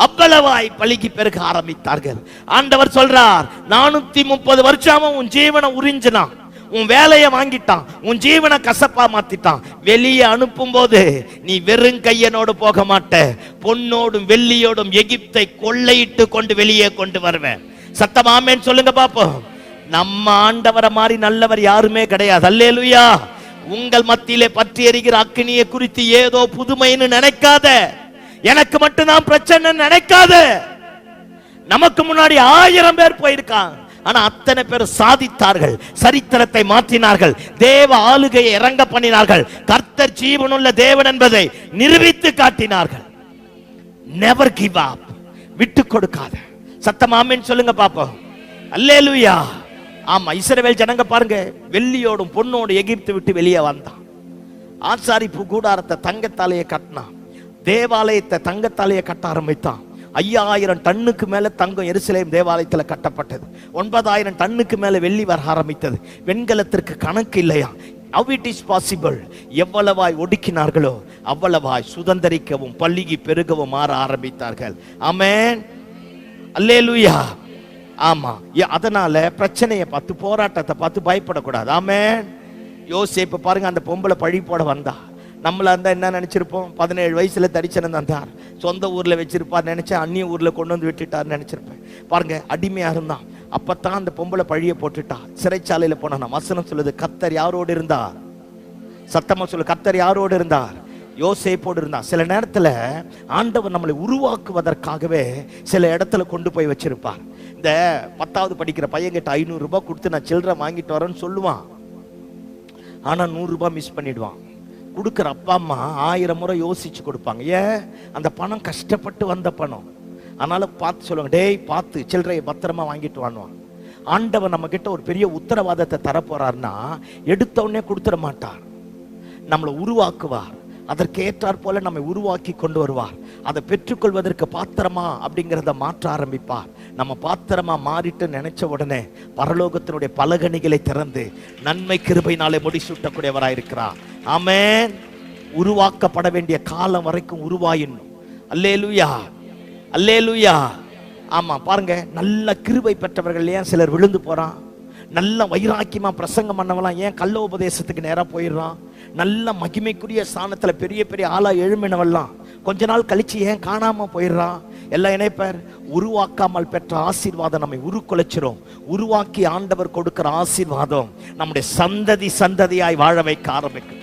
அவ்வளவாய் பழுகி பெருக ஆரம்பித்தார்கள். ஆண்டவர் சொல்றார், 430 வருஷமும் உன் ஜீவனை உறிஞ்சினான், உன் வேலையை வாங்கிட்டான், உன் ஜீவனை கசப்பா மாத்திட்டான். வெளியே அனுப்பும் போது நீ வெறும் கையனோடு போக மாட்ட, பொன்னோடும் வெள்ளியோடும் எகிப்தை கொள்ளையிட்டு கொண்டு வெளியே கொண்டு வருவேன். சத்தமாமேன்னு சொல்லுங்க பாப்போம். நம்ம ஆண்டவரை மாதிரி நல்லவர் யாருமே கிடையாது. அல்லேலூயா. உங்கள் மத்தியிலே பற்றி எரிகிற அக்கினியை குறித்து ஏதோ புதுமைன்னு நினைக்காத, எனக்கு மட்டும்தான் பிரச்சனை நினைக்காத. நமக்கு முன்னாடி 1000 பேர் போயிருக்காங்க, ஆனா அத்தனை பேர் சாதித்தார்கள், சரித்திரத்தை மாற்றினார்கள், தேவ ஆளுகையை இறங்க பண்ணினார்கள், கர்த்தர் ஜீவனுள்ள தேவன் என்பதை நிரூபித்து காட்டினார்கள். நெவர் கிவ் அப், விட்டு கொடுக்காத. சத்தம் ஆமென் சொல்லுங்க பாப்போம். அல்லேலூயா. ஆமா, இஸ்ரவேல் ஜனங்க பாருங்க, வெள்ளியோடும் பொன்னோடு எகிப்து விட்டு வெளியே வந்தான். ஆசாரிப்பு கூடாரத்தை தங்கத்தாலேயே கட்டினான், தேவாலயத்தை தங்கத்தாலேயே கட்ட ஆரம்பித்தான். 5000 டன்னுக்கு மேல தங்கம் எருசலேம் தேவாலயத்தில் கட்டப்பட்டது. 9000 டன்னுக்கு மேல வெள்ளி வர ஆரம்பித்தது. வெண்கலத்திற்கு கணக்கு இல்லையா. How it is possible? எவ்வளவாய் ஒடுக்கினார்களோ அவ்வளவாய் சுதந்தரிக்கவும் பல்லுகி பெருகவும் மாற ஆரம்பித்தார்கள். ஆமென் அல்லேலூயா. ஆமா, அதனால பிரச்சனையை பார்த்து, போராட்டத்தை பார்த்து பயப்படக்கூடாது. ஆமென். யோசேப்பு பாருங்க, அந்த பொம்பளை பழி போட வந்தா. நம்மள இருந்தா என்ன நினைச்சிருப்போம்? 17 வயசுல தரிசனம் தந்தார், சொந்த ஊர்ல வச்சிருப்பார் நினைச்சா அந்நிய ஊர்ல கொண்டு வந்து விட்டுட்டார் நினைச்சிருப்பேன். பாருங்க, அடிமையா இருந்தான். அப்பத்தான் அந்த பொம்பளை பழிய போட்டுட்டா, சிறைச்சாலையில போனா. வசனம் சொல்லுது, கர்த்தர் யாரோடு இருந்தார்? சத்தமா சொல்லு, கர்த்தர் யாரோடு இருந்தார்? யோசேப்போடு இருந்தார். சில நேரத்துல ஆண்டவர் நம்மளை உருவாக்குவதற்காகவே சில இடத்துல கொண்டு போய் வச்சிருப்பார். இந்த 10வது படிக்கிற பையன் கிட்ட 500 ரூபாய் கொடுத்து நான் சில்லறை வாங்கிட்டு வரேன்னு சொல்லுவான், ஆனா 100 ரூபாய் மிஸ் பண்ணிடுவான். கொடுக்குற அப்பா அம்மா 1000 முறை யோசிச்சு கொடுப்பாங்க. ஏன்? அந்த பணம் கஷ்டப்பட்டு வந்த பணம். அதனால பார்த்து சொல்லுவாங்க, டேய் பார்த்து சில்லறையை பத்திரமா வாங்கிட்டு வாங்குவான். ஆண்டவர் நம்ம கிட்ட ஒரு பெரிய உத்தரவாதத்தை தரப்போறாருன்னா எடுத்த உடனே கொடுத்துட மாட்டார், நம்மளை உருவாக்குவார். அதற்கு ஏற்றாற் போல நம்மை உருவாக்கி கொண்டு வருவார். அதை பெற்றுக்கொள்வதற்கு பாத்திரமா அப்படிங்கிறத மாற்ற ஆரம்பிப்பார். நம்ம பாத்திரமா மாறிட்டு நினைச்ச உடனே பரலோகத்தினுடைய பலகணிகளை திறந்து நன்மை கிருபையினாலே முடிசூட்டக்கூடியவராயிருக்கிறார். ஆமென். உருவாக்கப்பட வேண்டிய காலம் வரைக்கும் உருவாயினும். அல்லேலூயா அல்லேலூயா. ஆமா பாருங்க, நல்ல கிருபை பெற்றவர்கள் ஏன் சிலர் விழுந்து போறான்? நல்ல வைராக்கியமா பிரசங்கம் பண்ணவெல்லாம் ஏன் கள்ள உபதேசத்துக்கு நேரா போயிடுறான்? நல்ல மகிமைக்குரிய ஸ்தானத்துல பெரிய பெரிய ஆளா எழுமினவெல்லாம் கொஞ்ச நாள் கழிச்சு ஏன் காணாம போயிடுறான்? எல்லாம் இணைப்பார். உருவாக்காமல் பெற்ற ஆசீர்வாதம் நம்மை உருக்குலைச்சிரும். உருவாக்கி ஆண்டவர் கொடுக்கிற ஆசீர்வாதம் நம்முடைய சந்ததி சந்ததியாய் வாழ வைக்க ஆரம்பிக்கும்.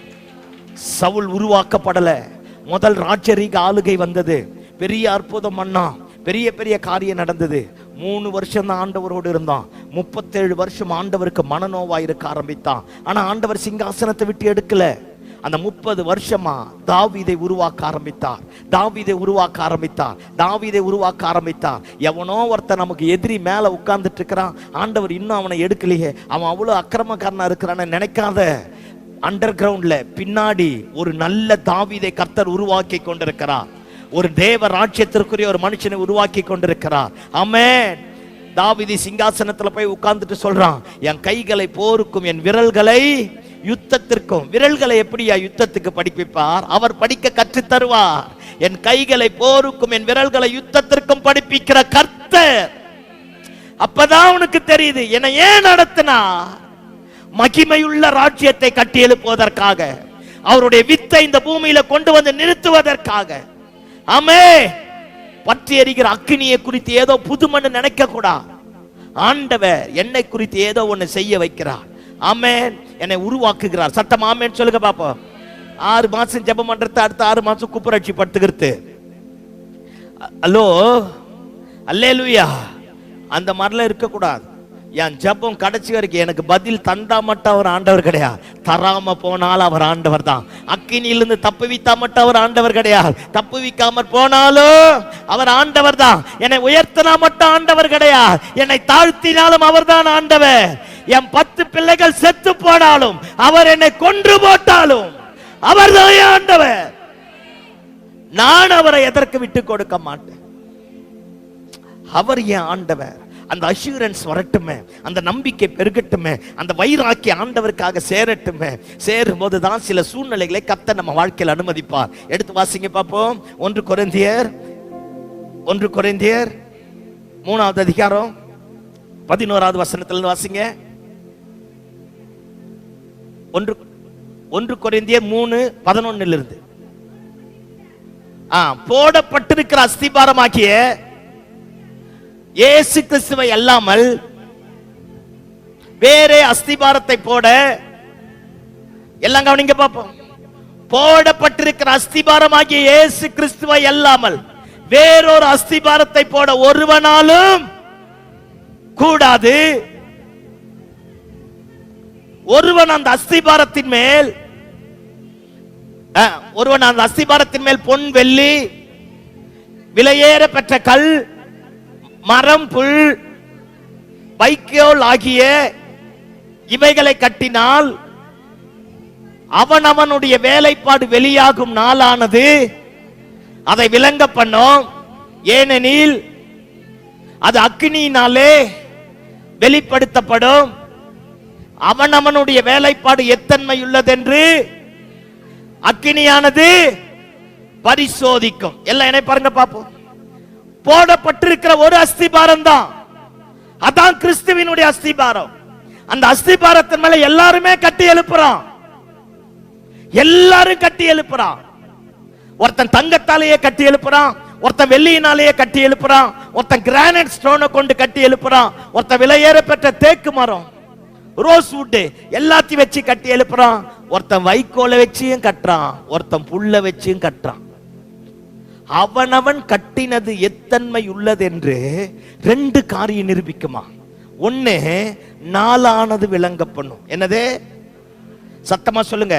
சவுல் உருவாக்கப்படல, முதல் ராஜரீக ஆளுகை வந்தது, பெரிய அற்புதம் பண்ணா, பெரிய பெரிய காரியம் நடந்தது. 3 வருஷம் தான் ஆண்டவரோடு இருந்தான். 37 வருஷம் ஆண்டவருக்கு மனநோவா இருக்க ஆரம்பித்தான். ஆனா ஆண்டவர் சிங்காசனத்தை விட்டு எடுக்கல. அந்த 30 வருஷமா தாவீதை உருவாக்க ஆரம்பித்தார். தாவீதை உருவாக்க ஆரம்பித்தார். எவனோ ஒருத்தன் நமக்கு எதிரி மேல உட்கார்ந்துட்டு இருக்கிறான், ஆண்டவர் இன்னும் அவனை எடுக்கலையே, அவன் அவ்வளவு அக்கிரமக்காரனா இருக்கிறான்னு நினைக்காத. அண்டர் கிரவுண்ட்ல பின்னாடி ஒரு நல்ல தாவீதை கர்த்தர் உருவாக்கி கொண்டிருக்கிறார். ஒரு தேவ ராஜ்யத்திற்குரிய ஒரு மனுஷனை உருவாக்கி கொண்டிருக்கிறார். ஆமென். தாவீது சிங்காசனத்துல போய் உட்கார்ந்துட்டு சொல்றான், என் கைகளை போருக்கும் என் விரல்களை யுத்தத்திற்கும். விரல்களை எப்படியா யுத்தத்துக்கு படிப்பிப்பார்? அவர் படிக்க கற்று தருவார். என் கைகளை போருக்கும் என் விரல்களை யுத்தத்திற்கும் படிப்பிக்கிற கர்த்தர். அப்பதான் உனக்கு தெரியுது என்னை ஏன் நடத்தினா. மகிமையுள்ள ராஜ்யத்தை கட்டி எழுப்புவதற்காக, அவருடைய வித்தை இந்த பூமியில கொண்டு வந்து நிறுத்துவதற்காக. ஆமே. பற்றி எரிகிற அக்கினியை குறித்து ஏதோ புதுமன்னு நினைக்க கூடாது. ஆண்டவர் என்னை குறித்து ஏதோ ஒண்ணு செய்ய வைக்கிறார். ஆமென். என்னை உருவாக்குகிறார். சத்தம் ஆமென் சொல்லுங்க பாப்போம். 6 மாசம் ஜெபம் பண்றது, அடுத்த 6 மாசம் குப்புரட்சி படுத்துக்கிறது. ஹலோ, அல்லேலூயா. அந்த மாதிரிலாம் இருக்கக்கூடாது. என் ஜெபம் கடைசி வரைக்கும் எனக்கு பதில் தந்தா மட்டும் அவர் ஆண்டவர் கிடையாது, தராம போனாலும் அவர் ஆண்டவர் தான். அக்கினியிலிருந்து தப்புவித்தா மட்டும் அவர் ஆண்டவர் கிடையாது, தப்புவிக்காம போனாலும் அவர் ஆண்டவர் தான். என்னை உயர்த்தினா மட்டும் ஆண்டவர் கிடையாது, என்னை தாழ்த்தினாலும் அவர் தான் ஆண்டவர். என் 10 பிள்ளைகள் செத்து போனாலும், அவர் என்னை கொன்று போட்டாலும் அவர் தான் ஆண்டவர். நான் அவரை எதற்கு விட்டு கொடுக்க மாட்டேன். அவர் என் ஆண்டவர். அந்த அஷூரன்ஸ் வரட்டுமே, அந்த நம்பிக்கை பெருகட்டுமே, அந்த வைராக்கிய ஆண்டவருக்காக சேரட்டுமே. சேரும் போதுதான் சில சூழ்நிலைகளை கர்த்தர் நம்ம வாழ்க்கையில் அனுமதிப்பார். எடுத்து வாசிங்க பார்ப்போம். 1 கொரிந்தியர் 3வது அதிகாரம் 11வது வசனத்திலிருந்து வாசிங்க. 1 கொரிந்தியர் 3:11 போடப்பட்டிருக்கிற அஸ்திபாரமாகிய இயேசு கிறிஸ்துவை அல்லாமல் வேறே அஸ்திபாரத்தை போட, எல்லாம் கவனிங்க பாப்போம். போடப்பட்டிருக்கிற அஸ்திபாரமாகிய இயேசு கிறிஸ்துவை அல்லாமல் வேறொரு அஸ்திபாரத்தை போட ஒருவனாலும் கூடாது. ஒருவன் அந்த அஸ்திபாரத்தின் மேல் பொன் வெள்ளி விலையேற பெற்ற கல் மரம் புல் வைக்கோல் ஆகிய இவைகளை கட்டினால் அவனுடைய வேலைப்பாடு வெளியாகும் நாளானது அதை விளங்க பண்ணும். ஏனெனில் அது அக்கினியினாலே வெளிப்படுத்தப்படும். அவனுடைய வேலைப்பாடு எத்தன்மை உள்ளதென்று அக்கினியானது பரிசோதிக்கும். எல்லாம் என்னை பாருங்க பாப்போம். போடப்பட்டிருக்கிற ஒரு அஸ்திபாரம் தான், அதான் கிறிஸ்துவினுடைய அஸ்திபாரம். அந்த அஸ்திபாரத்தின் மேல எல்லாருமே கட்டி எழுப்புறான். எல்லாரும் கட்டி எழுப்புறான். ஒருத்தன் தங்கத்தாலேயே கட்டி எழுப்புறான், ஒருத்தன் வெள்ளியினாலேயே கட்டி எழுப்புறான், ஒருத்தன் கிரானைட் ஸ்டோனை கொண்டு கட்டி எழுப்புறான், ஒருத்தன் விலையேற பெற்ற தேக்கு மரம் ரோஸ் வுட் எல்லாத்தையும் வச்சு கட்டி எழுப்புறான், ஒருத்தன் வைக்கோலை வச்சியும் கட்டுறான், ஒருத்தன் புல்ல வச்சியும் கட்டுறான். அவனவன் கட்டினது எத்தன்மை உள்ளது என்று 2 காரியம் நிரூபிக்குமா. 1, நாளானது விளங்க பண்ணும். என்னது? சத்தமா சொல்லுங்க.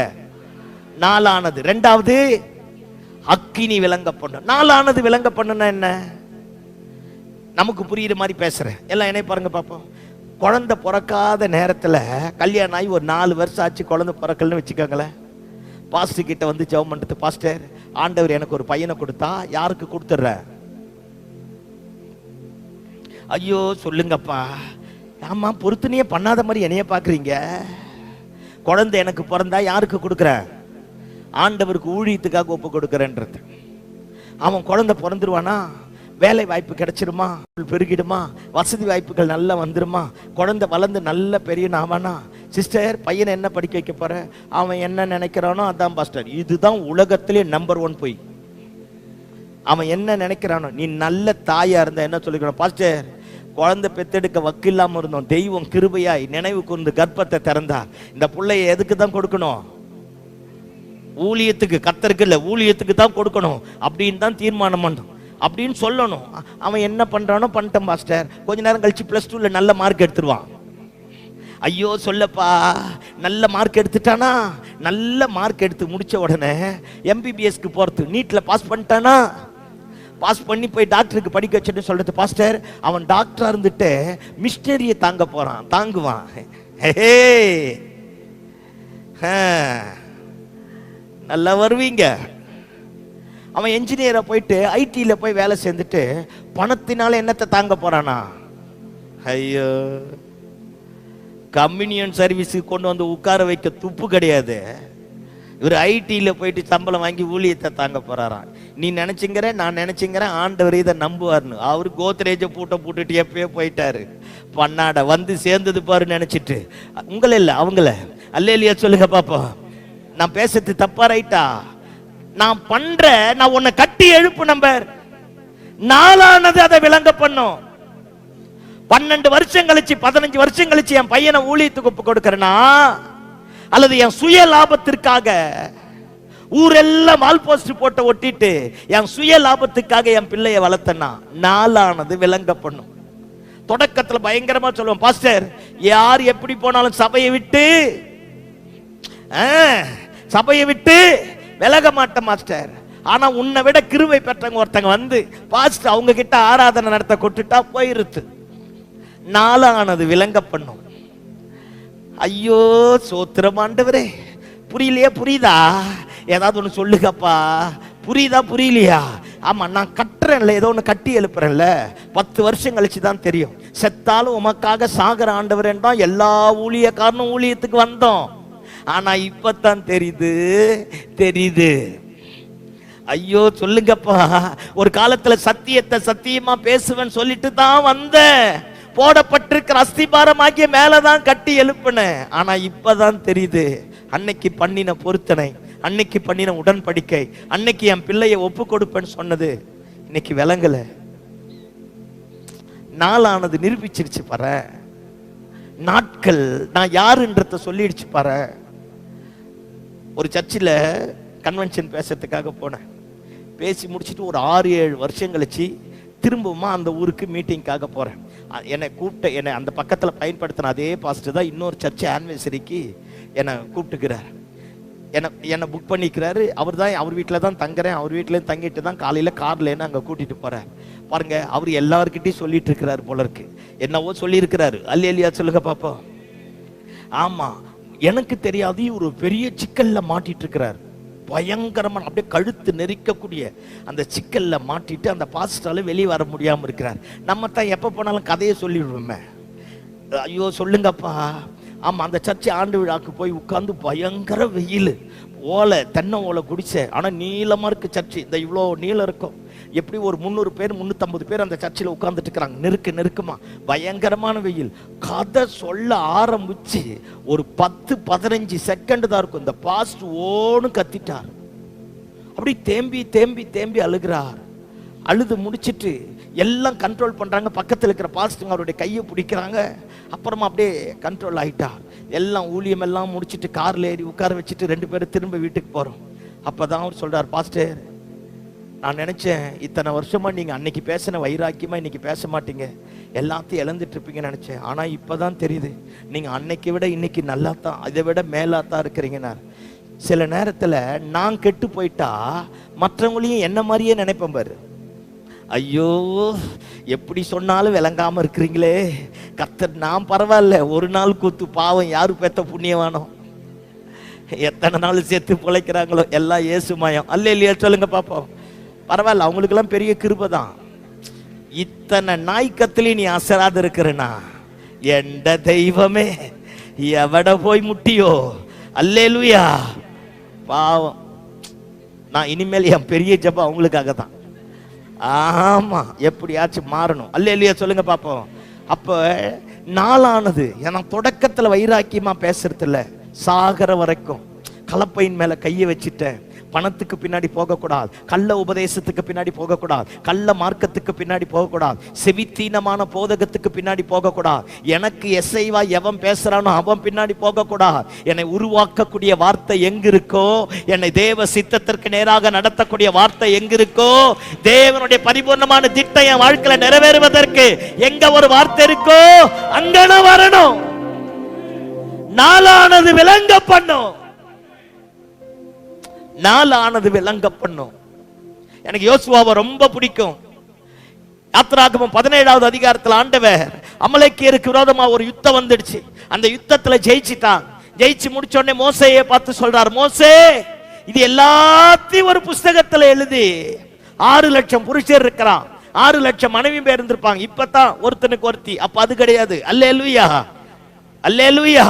நாளானது. 2வது அக்கினி விளங்க பண்ணும். நாளானது விளங்க பண்ணுனா என்ன? நமக்கு புரியுற மாதிரி பேசுறேன். எல்லாம் என்னை பாருங்க பாப்போம். குழந்தை பிறக்காத நேரத்துல கல்யாணம் ஆகி ஒரு 4 வருஷம் ஆச்சு, குழந்தை பிறக்கலன்னு வச்சுக்கோங்களேன். பாஸ்டர் கிட்ட வந்து ஜெபம் பண்றது, பாஸ்டர் ஆண்டவர் எனக்கு ஒரு பையனை கொடுத்தா யாருக்கு கொடுத்துட்ற? ஐயோ சொல்லுங்கப்பா. ஆமா, பொருத்தனையே பண்ணாத மாதிரி என்னைய பாக்குறீங்க. குழந்தை எனக்கு பிறந்தா யாருக்கு கொடுக்குறேன்? ஆண்டவருக்கு ஊழியத்துக்காக ஒப்பு கொடுக்குறேன்றது. அவன் குழந்தை பிறந்துருவானா, வேலை வாய்ப்பு கிடைச்சிருமா, பெருகிடுமா, வசதி வாய்ப்புகள் நல்லா வந்துருமா, குழந்தை வளர்ந்து நல்ல பெரிய ஆவானா? சிஸ்டர் பையனை என்ன படிக்க வைக்க போற? அவன் என்ன நினைக்கிறானோ அதான் பாஸ்டர். இதுதான் உலகத்திலே நம்பர் 1 போய். அவன் என்ன நினைக்கிறானோ, நீ நல்ல தாயா இருந்தா என்ன சொல்லிக்கணும், பாஸ்டர் குழந்தை பெத்தெடுக்க வக்கு இல்லாம இருந்தோம், தெய்வம் கிருபையாய் நினைவு கூர்ந்து கர்ப்பத்தை திறந்தார், இந்த பிள்ளைய எதுக்கு தான் கொடுக்கணும், ஊழியத்துக்கு, கர்த்தருக்கு இல்ல ஊழியத்துக்கு தான் கொடுக்கணும் அப்படின்னு தான் தீர்மானம் பண்ணணும் அப்படின்னு சொல்லணும். அவன் என்ன பண்றானோ பண்ணிட்டான் பாஸ்டர். கொஞ்ச நேரம் கழிச்சு +2ல நல்ல மார்க் எடுத்துருவான். ஐயோ சொல்லப்பா, நல்ல மார்க் எடுத்துட்டானா, நல்ல மார்க் எடுத்து முடிச்ச உடனே MBBSக்கு போறது, நீட்ல பாஸ் பண்ணிட்டானா, பாஸ் பண்ணி போய் டாக்டருக்கு படிக்க வச்சுட்டு சொல்றது, பாஸ்டர் அவன் டாக்டரா இருந்துட்டு மிஷினரியை தாங்க போறான், தாங்குவான். நல்லா வருவீங்க. அவன் என்ஜினியரை போயிட்டு ஐடியில் போய் வேலை செஞ்சுட்டு பணத்தினால என்னத்தை தாங்க போறானா, ஐயோ கம்யூனியன் சர்வீஸுக்கு கொண்டு வந்து உட்கார வைக்க துப்பு கிடையாது, இவர் ஐடியில் போயிட்டு சம்பளம் வாங்கி ஊழியத்தை தாங்க போறாராம். நீ நினைச்சுங்கிற, நான் நினைச்சுங்கிறேன், ஆண்டவர் இதை நம்புவார்னு. அவரு கோத்ரேஜை பூட்டிட்டு எப்பயோ போயிட்டாரு. பண்ணாட வந்து சேர்ந்தது பாரு நினைச்சிட்டு. உங்களை இல்லை அவங்கள அல்லேலியா சொல்லுங்க பாப்போம். நான் பேசுறது தப்பா ரைட்டா? நான் பண்ற, நான் உன்னை கட்டி எழுப்பு நம்பர், நாளானது அதை விளங்க பண்ணும். 12 வருஷம் கழிச்சு 15 வருஷம் கழிச்சு என் பையனை ஊழியத்துக்கு ஒப்பு கொடுக்கிறேன்னா, அல்லது என் சுய லாபத்திற்காக ஊரெல்லாம் வால் போஸ்ட் போட்ட ஒட்டிட்டு என் சுய லாபத்துக்காக என் பிள்ளைய வளர்த்தனா, நாளானது விளங்க பண்ணும். தொடக்கத்துல பயங்கரமா சொல்லுவோம், பாஸ்டர் யார் எப்படி போனாலும் சபையை விட்டு விலக மாட்டேன் மாஸ்டர். ஆனா உன்னை விட கிருபை பெற்றவங்க ஒருத்தங்க வந்து பாஸ்டர் அவங்க கிட்ட ஆராதனை நடத்த கொட்டுட்டா போயிருது, நாளானது விளங்க பண்ணும். ஐயோ சோத்திரம் ஆண்டவரே, புரியலையா? புரியுதா? ஏதாவது ஒன்று சொல்லுங்கப்பா. புரியுதா? புரியலையா? ஆமா, நான் கட்டுறேன்ல, ஏதோ ஒன்று கட்டி எழுப்புறேன்ல. 10 வருஷம் கழிச்சு தான் தெரியும், செத்தாலும் உமக்காக சாகர ஆண்டவர் என்றால் எல்லா ஊழியக்காரனும் ஊழியத்துக்கு வந்தோம். ஆனா இப்பதான் தெரியுது. ஐயோ சொல்லுங்கப்பா, ஒரு காலத்துல சத்தியத்தை சத்தியமா பேசுவேன்னு சொல்லிட்டு தான் வந்தேன், போடப்பட்டிருக்கிற அஸ்திபாரமாகிய மேலதான் கட்டி எழுப்புனேன். ஆனா இப்பதான் தெரியுது, அன்னைக்கு பண்ணின பொருத்தனை, அன்னைக்கு பண்ணின உடன்படிக்கை, அன்னைக்கு என் பிள்ளைய ஒப்பு கொடுப்பேன்னு சொன்னது இன்னைக்கு விளங்கல. நாளானது நிரூபிச்சிருச்சு பாரு, நாட்கள் நான் யாருன்றத சொல்லிடுச்சு பாரு. ஒரு சர்ச்சில் கன்வென்ஷன் பேசுறதுக்காக போனேன். பேசி முடிச்சுட்டு ஒரு 6-7 வருஷம் கழிச்சு திரும்பவுமா அந்த ஊருக்கு மீட்டிங்காக போறேன். என்னை என்னை அந்த பக்கத்தில் பயன்படுத்தின அதே பாஸ்டர் தான் இன்னொரு சர்ச் ஆனிவர்சரிக்கு என்னை கூப்பிட்டுக்கிறார். என்னை புக் பண்ணிக்கிறாரு. அவர் வீட்டில் தான் தங்குறேன், அவர் வீட்டிலேருந்து தங்கிட்டு தான் காலையில் கார்லேன்னு அங்கே கூட்டிட்டு போறார். பாருங்க, அவர் எல்லார்கிட்டையும் சொல்லிட்டு இருக்கிறாரு போல இருக்கு, என்னவோ சொல்லியிருக்கிறாரு. அல்லேலியா சொல்லுங்க பாப்போம். ஆமா, எனக்கு தெரியாது, ஒரு பெரிய சிக்கல்ல மாட்டிட்டு இருக்கிறார். பயங்கரமான அப்படியே கழுத்து நெரிக்கக்கூடிய அந்த சிக்கல்ல மாட்டிட்டு அந்த பாஸ்டரால வெளியே வர முடியாம இருக்கிறார். நம்ம தான் எப்ப போனாலும் கதையை சொல்லிடுவோமே. ஐயோ சொல்லுங்கப்பா. ஆமா, அந்த சர்ச்சை ஆண்டு விழாக்கு போய் உட்கார்ந்து பயங்கர வெயில், ஓலை தென்னை ஓலை குடிச்ச, ஆனா நீளமா இருக்கு சர்ச்சு, இந்த இவ்வளோ நீளம் இருக்கும். எப்படி ஒரு 300 பேர் 350 பேர் அந்த சர்ச்சில் உட்கார்ந்துட்டு இருக்கிறாங்க, நெருக்கமா, பயங்கரமான வெயில். கதை சொல்ல ஆரம்பிச்சு ஒரு 10-15 செகண்ட் தான் இருக்கும். இந்த பாஸ்ட் ஓன்னு கத்திட்டார். அப்படி தேம்பி அழுகிறார். அழுது முடிச்சிட்டு எல்லாம் கண்ட்ரோல் பண்றாங்க. பக்கத்தில் இருக்கிற பாஸ்டர் அவருடைய கையை பிடிக்கிறாங்க. அப்புறமா அப்படியே கண்ட்ரோல் ஆயிட்டார். எல்லாம் ஊழியம் எல்லாம் முடிச்சுட்டு கார்ல ஏறி உட்கார வச்சுட்டு 2 பேரும் திரும்ப வீட்டுக்கு போறோம். அப்பதான் அவர் சொல்றார், பாஸ்டர் நான் நினைச்சேன் இத்தனை வருஷமா நீங்க அன்னைக்கு பேசின வைராக்கியமா இன்னைக்கு பேச மாட்டீங்க, எல்லாத்தையும் இழந்துட்டு இருப்பீங்கன்னு நினைச்சேன். ஆனா இப்பதான் தெரியுது, நீங்க அன்னைக்கு விட இன்னைக்கு நல்லா தான், இதை விட மேலா தான் இருக்கிறீங்கன்னார். சில நேரத்துல நான் கெட்டு போயிட்டா மற்றவங்களையும் என்ன மாதிரியே நினைப்பேன் பாரு. ஐயோ எப்படி சொன்னாலும் விளங்காம இருக்கிறீங்களே கர்த்தர், நான் பரவாயில்ல, ஒரு நாள் கூத்து பாவம் யாரு பெத்த புண்ணியவானோ, எத்தனை நாள் சேர்த்து பிழைக்கிறாங்களோ எல்லாம் ஏசுமயம். அல்லேலியா சொல்லுங்க பாப்போம். பரவாயில்ல, அவங்களுக்கெல்லாம் பெரிய கிருபை தான். இத்தனை நாய்க்கத்திலே நீ அசராது இருக்கிறனா, எந்த தெய்வமே எவட போய் முட்டியோ. அல்லேலூயா. பாவம், நான் இனிமேல் என் பெரிய ஜெபம் அவங்களுக்காக தான். ஆமா, எப்படியாச்சும் மாறணும். அல்லேலூயா சொல்லுங்க பாப்போம். அப்ப நாளானது ஏன்னா தொடக்கத்துல வைராக்கியமா பேசுறது இல்ல, சாகர வரைக்கும் கலப்பையின் மேல கையை வச்சுட்டேன், பணத்துக்கு பின்னாடி போகக்கூடாது, கள்ள உபதேசத்துக்கு பின்னாடி போகக்கூடாது, கள்ள மார்க்கத்துக்கு பின்னாடி போகக்கூடாது, செவித்தீனமான போதகத்துக்கு பின்னாடி போகக்கூடாது, எனக்கு எஸ்ஐவா எவன் பேசுறானோ அவன் பின்னாடி போகக்கூடாது. என்னை உருவாக்கக்கூடிய வார்த்தை எங்க இருக்கோ, என்னை தேவ சித்தத்திற்கு நேராக நடத்தக்கூடிய வார்த்தை எங்க இருக்கோ, தேவனுடைய பரிபூர்ணமான திட்டம் என் வாழ்க்கையில நிறைவேறுவதற்கு எங்க ஒரு வார்த்தை இருக்கோ அங்க நான் வரணும். நாளானது விளங்க பண்ணும், நாளானது விளங்க பண்ணும். எனக்கு யோசுவாவை ரொம்ப பிடிக்கும். யாத்திராகமம் 17வது அதிகாரத்தில் ஆண்டவர் அமலேக்கியருக்கு விரோதமா ஒரு யுத்தம் வந்துடுச்சு. அந்த யுத்தத்துல ஜெயிச்சிட்டான். ஜெயிச்சு முடிச்ச உடனே மோசேயை பார்த்து சொல்றார், மோசே இது எல்லாத்தையும் ஒரு புஸ்தகத்துல எழுதி. 6 லட்சம் புருஷர் இருக்கிறான், 6 லட்சம் மனைவி பேர் இருந்திருப்பாங்க. இப்பதான் ஒருத்தனுக்கு ஒருத்தி, அப்ப அது கிடையாது. அல்லேலூயா, அல்லேலூயா.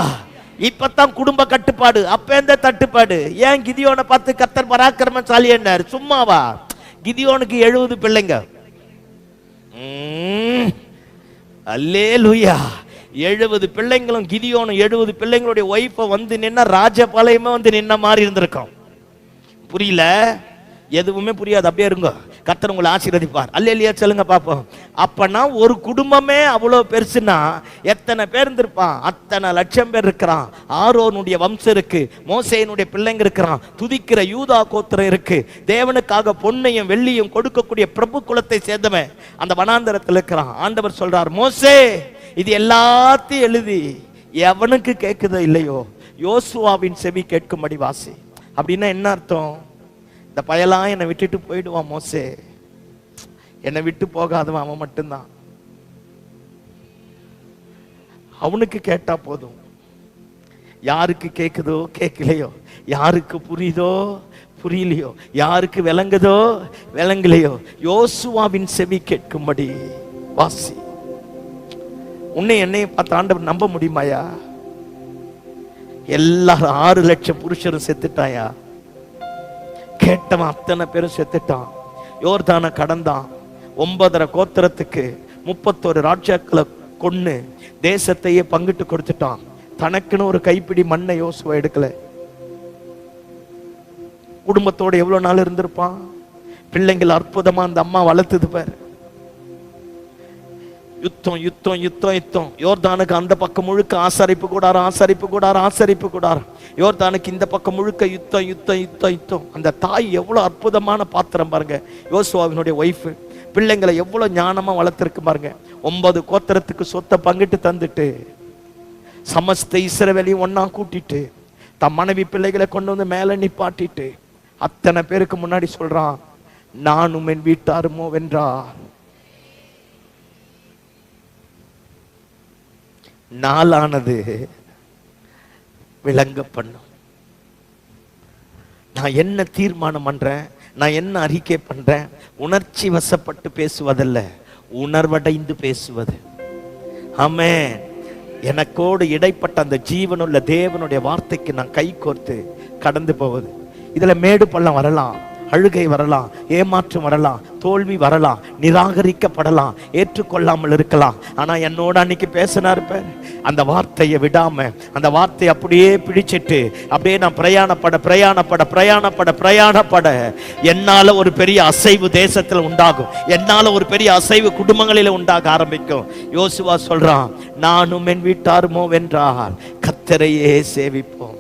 இப்பதான் குடும்ப கட்டுப்பாடு, அப்ப எந்த தட்டுப்பாடு? ஏன் கிதியோனை பார்த்து கர்த்தர் பராக்கிரமசாலி என்றார்? சும்மாவா? கிதியோனுக்கு 70 பிள்ளைங்க. அல்லேலூயா. 70 பிள்ளைங்களும் கிதியோனும் 70 பிள்ளைங்களுடைய ஒய்ஃபை வந்து நின்னா ராஜபாளையமே வந்து நின்ன மாதிரி இருந்திருக்கும். புரியல? எதுவுமே புரியாது, அப்படியே இருங்க. கர்த்தர் உங்களை ஆசீர்வதிப்பார். அல்லேலூயா சொல்லுங்க பாப்போம். அப்பனா ஒரு குடும்பமே அவ்வளவு பெருசுனா எத்தனை பேர் இருந்திருப்பான்? அத்தனை லட்சம் பேர் இருக்கிறான். ஆரோனுடைய வம்சம் இருக்கு, மோசேயினுடைய பிள்ளைங்க இருக்கிறான், துதிக்கிற யூதா கோத்திரம் இருக்கு, தேவனுக்காக பொன்னையும் வெள்ளியும் கொடுக்கக்கூடிய பிரபு குலத்தை சேர்ந்தவன் அந்த வனாந்தரத்தில் இருக்கிறான். ஆண்டவர் சொல்றார், மோசே இது எல்லாத்தையும் எழுதி எவனுக்கு கேட்குதோ இல்லையோ யோசுவாவின் செவி கேட்கும்படி வாசி. அப்படின்னா என்ன அர்த்தம்? இந்த பயலாம் என்னை விட்டுட்டு போயிடுவான் மோசே, என்னை விட்டு போகாதவன் அவன் மட்டும்தான். அவனுக்கு கேட்டா போதும். யாருக்கு கேட்குதோ கேட்கலையோ, யாருக்கு புரியுதோ புரியலையோ, யாருக்கு விளங்குதோ விளங்கலையோ, யோசுவாவின் செவி கேட்கும்படி வாசி. உன்னை என்னை பார்த்து ஆண்டவர் நம்ப முடியுமாயா? எல்லாரும் 6 லட்சம் புருஷரும் செத்துட்டாயா? கேட்டவன் அத்தனை பேரும் செத்துட்டான். யோர்தானை கடந்தான். 9.5 கோத்திரத்துக்கு 31 ராஜாக்களை கொன்னு தேசத்தையே பங்கிட்டு கொடுத்துட்டான். தனக்குன்னு ஒரு கைப்பிடி மண்ணை யோசுவா எடுக்கல. குடும்பத்தோட எவ்வளவு நாள் இருந்திருப்பான்? பிள்ளைங்கள் அற்புதமா அந்த அம்மா வளர்த்துது பாரு. யுத்தம் யுத்தம் யுத்தம் யுத்தம். யோர்தானுக்கு அந்த பக்கம் முழுக்க ஆசரிப்பு கூடாரம், ஆசரிப்பு கூடாரம், ஆசரிப்பு கூடாரம். யோர்தானுக்கு இந்த பக்கம் முழுக்க யுத்தம் யுத்தம் யுத்தம் யுத்தம். அந்த தாய் எவ்வளவு அற்புதமான பாத்திரம் பாருங்க. யோசுவாவினுடைய ஒய்ஃப் பிள்ளைங்களை எவ்வளவு ஞானமா வளர்த்திருக்கு பாருங்க. 9 கோத்திரத்துக்கு சொத்தை பங்கிட்டு தந்துட்டு சமஸ்த இஸ்ரவேலையும் ஒன்னா கூட்டிட்டு தம் மனைவி பிள்ளைகளை கொண்டு வந்து மேல நிப்பாட்டிட்டு அத்தனை பேருக்கு முன்னாடி சொல்றான், நானும் என் வீட்டாருமோ வென்றார். நாளானது விளங்க பண்ணும். நான் என்ன தீர்மானம் பண்றேன், நான் என்ன அறிக்கை பண்றேன்? உணர்ச்சி வசப்பட்டு பேசுவதல்ல, உணர்வடைந்து பேசுவது. ஆமென். எனக்கோடு இடைப்பட்ட அந்த ஜீவனுள்ள தேவனுடைய வார்த்தைக்கு நான் கை கோர்த்து கடந்து போவது. இதுல மேடு பள்ளம் வரலாம், அழுகை வரலாம், ஏமாற்றம் வரலாம், தோல்வி வரலாம், நிராகரிக்கப்படலாம், ஏற்றுக்கொள்ளாமல் இருக்கலாம். ஆனா என்னோட அன்னைக்கு பேசினார் பார், அந்த வார்த்தையை விடாம அந்த வார்த்தையை அப்படியே பிடிச்சிட்டு அப்படியே நான் பிரயாணப்பட பிரயாணப்பட பிரயாணப்பட பிரயாணப்பட என்னால ஒரு பெரிய அசைவு தேசத்துல உண்டாகும். என்னால ஒரு பெரிய அசைவு குடும்பங்களில உண்டாக ஆரம்பிக்கும். யோசுவா சொல்றான், நானும் என் வீட்டாருமோ வென்றால் கர்த்தரையே சேவிப்போம்.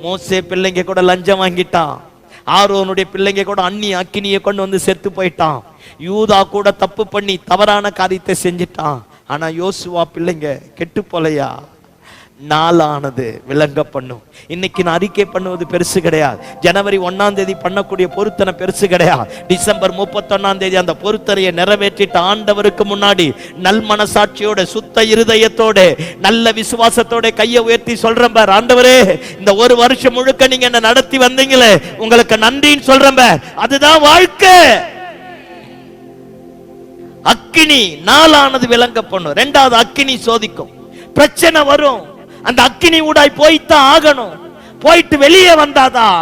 மோசே பிள்ளைங்க கூட லஞ்சம் வாங்கிட்டான். ஆரோனுடைய பிள்ளைங்க கூட அண்ணி அக்கினியை கொண்டு வந்து செத்து போயிட்டான். யூதா கூட தப்பு பண்ணி தவறான காரியத்தை செஞ்சிட்டான். ஆனா யோசுவா பிள்ளைங்க கெட்டு போலையா? நாளானது விளங்க பண்ணும். இன்னைக்கு நான் அறிக்கை பண்ணுவது பெருசு கிடையாது. ஜனவரி 1ஆம் தேதி பண்ணக்கூடிய பொருத்தனை பெருசு கிடையாது. டிசம்பர் 31ஆம் தேதி அந்த பொருத்தனையை நிறைவேற்றிட்டு ஆண்டவருக்கு முன்னாடி நல் மனசாட்சியோட சுத்த இருதயத்தோட நல்ல விசுவாசத்தோட கையை உயர்த்தி சொல்றேன் பார், ஆண்டவரே இந்த ஒரு வருஷம் முழுக்க நீங்க என்ன நடத்தி வந்தீங்களே உங்களுக்கு நன்றின்னு சொல்றேன் பார். அதுதான் வாழ்க்கை. அக்கினி நாளானது விளங்க பண்ணும். 2வது அக்கினி சோதிக்கும். பிரச்சனை வரும், அந்த அக்கினி ஊடாய் போய்த்தான் ஆகணும். போயிட்டு வெளியே வந்தாதான்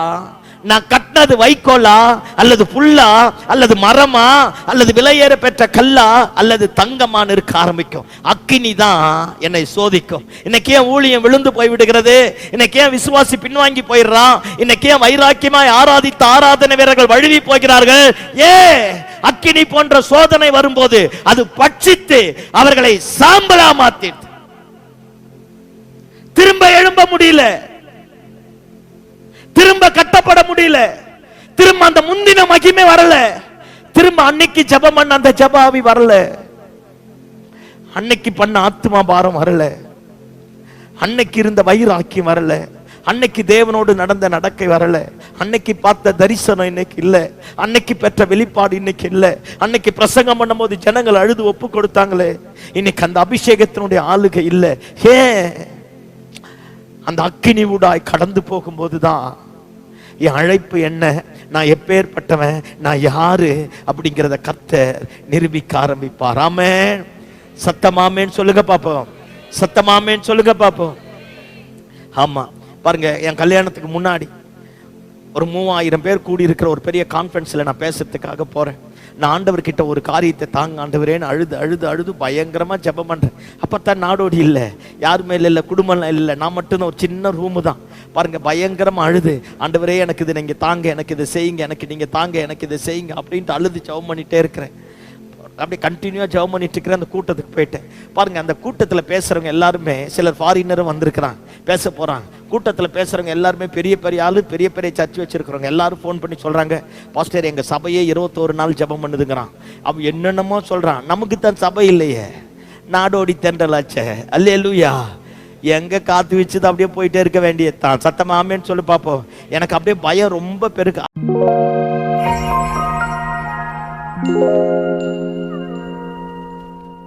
நான் கட்டினது வைக்கோலா அல்லது புல்லா அல்லது மரமா அல்லது விலையேற பெற்ற கல்லா அல்லது தங்கமான்னு இருக்க ஆரம்பிக்கும். அக்கினி தான் என்னை சோதிக்கும். இன்னைக்கு ஏன் ஊழியம் விழுந்து போய் விடுகிறது? இன்னைக்கு ஏன் விசுவாசி பின்வாங்கி போயிடுறான்? இன்னைக்கு ஏன் வைராக்கியமாய் ஆராதித்த ஆராதனை வீரர்கள் வழுவி போகிறார்கள்? அக்கினி போன்ற சோதனை வரும்போது அது பட்சித்து அவர்களை சாம்பலா மாத்திட்டு திரும்ப எழும்ப முடியல, திரும்ப கட்டப்பட முடியல, திரும்ப அந்த முந்தின மகிமை வரல, திரும்ப அன்னைக்கு ஜெபம் பண்ண அந்த ஜெபாவி வரல, அன்னைக்கு பண்ண ஆத்மா பாரம் வரல, அன்னைக்கு இருந்த வைராக்கியம் வரல, அன்னைக்கு தேவனோடு நடந்த நடக்கை வரல, அன்னைக்கு பார்த்த தரிசனம் இன்னைக்கு இல்ல, அன்னைக்கு பெற்ற வெளிப்பாடு இன்னைக்கு இல்ல, அன்னைக்கு பிரசங்கம் பண்ணும் போது ஜனங்கள் அழுது ஒப்பு கொடுத்தாங்களே இன்னைக்கு அந்த அபிஷேகத்தினுடைய ஆளுகை இல்ல. அந்த அக்கினி ஊடாய் கடந்து போகும்போதுதான் என் அழைப்பு என்ன, நான் எப்பேற்பட்டவன், நான் யாரு அப்படிங்கிறத கர்த்தர் நிரூபிக்க ஆரம்பிப்பார். ஆமென். சத்தமாமேன்னு சொல்லுங்க பாப்போம், சத்தமாமேன்னு சொல்லுங்க பாப்போம். ஆமா பாருங்க, என் கல்யாணத்துக்கு முன்னாடி ஒரு 3000 பேர் கூடி இருக்கிற ஒரு பெரிய கான்ஃபரன்ஸ்ல நான் பேசுறதுக்காக போறேன். நான் ஆண்டவர்கிட்ட ஒரு காரியத்தை தாங்க ஆண்டவரேன்னு அழுது அழுது அழுது பயங்கரமா ஜெபம் பண்றேன். அப்பத்தான் நாடோடி இல்லை, யாருமே இல்லை, குடும்பம் இல்லை, நான் மட்டும்தான், ஒரு சின்ன ரூமு தான். பாருங்க, பயங்கரமா அழுது, ஆண்டவரே எனக்கு இது நீங்க தாங்க, எனக்கு இதை செய்யுங்க, எனக்கு நீங்க தாங்க, எனக்கு இதை செய்யுங்க அப்படின்ட்டு அழுது ஜெபம் பண்ணிட்டே இருக்கிறேன். அப்படியே கண்டினியூவா ஜெபம் பண்ணிட்டு இருக்கிறேன். அந்த கூட்டத்துக்கு போயிட்டேன். பாருங்க, அந்த கூட்டத்துல பேசுறவங்க எல்லாருமே சிலர் ஃபாரினரும் வந்திருக்கிறாங்க, பேச போறாங்க. கூட்டத்துல பேசுறவங்க எல்லாருமே பெரிய பெரிய ஆளு, பெரிய பெரிய சர்ச் வச்சிருக்கிறவங்க. எல்லாரும் ஃபோன் பண்ணி சொல்றாங்க, பாஸ்டர் எங்க சபையே 21 நாள் ஜெபம் பண்ணுதுங்கிறான். அவன் என்னென்னமோ சொல்றான். நமக்கு தான் சபை இல்லையே, நாடோடி தென்றலாச்சே. அல்லேலூயா. எங்க காத்து வச்சுது அப்படியே போயிட்டே இருக்க வேண்டியதான். சத்தமா ஆமென்னு சொல்லி பார்ப்போம். எனக்கு அப்படியே பயம் ரொம்ப பெருக்கு.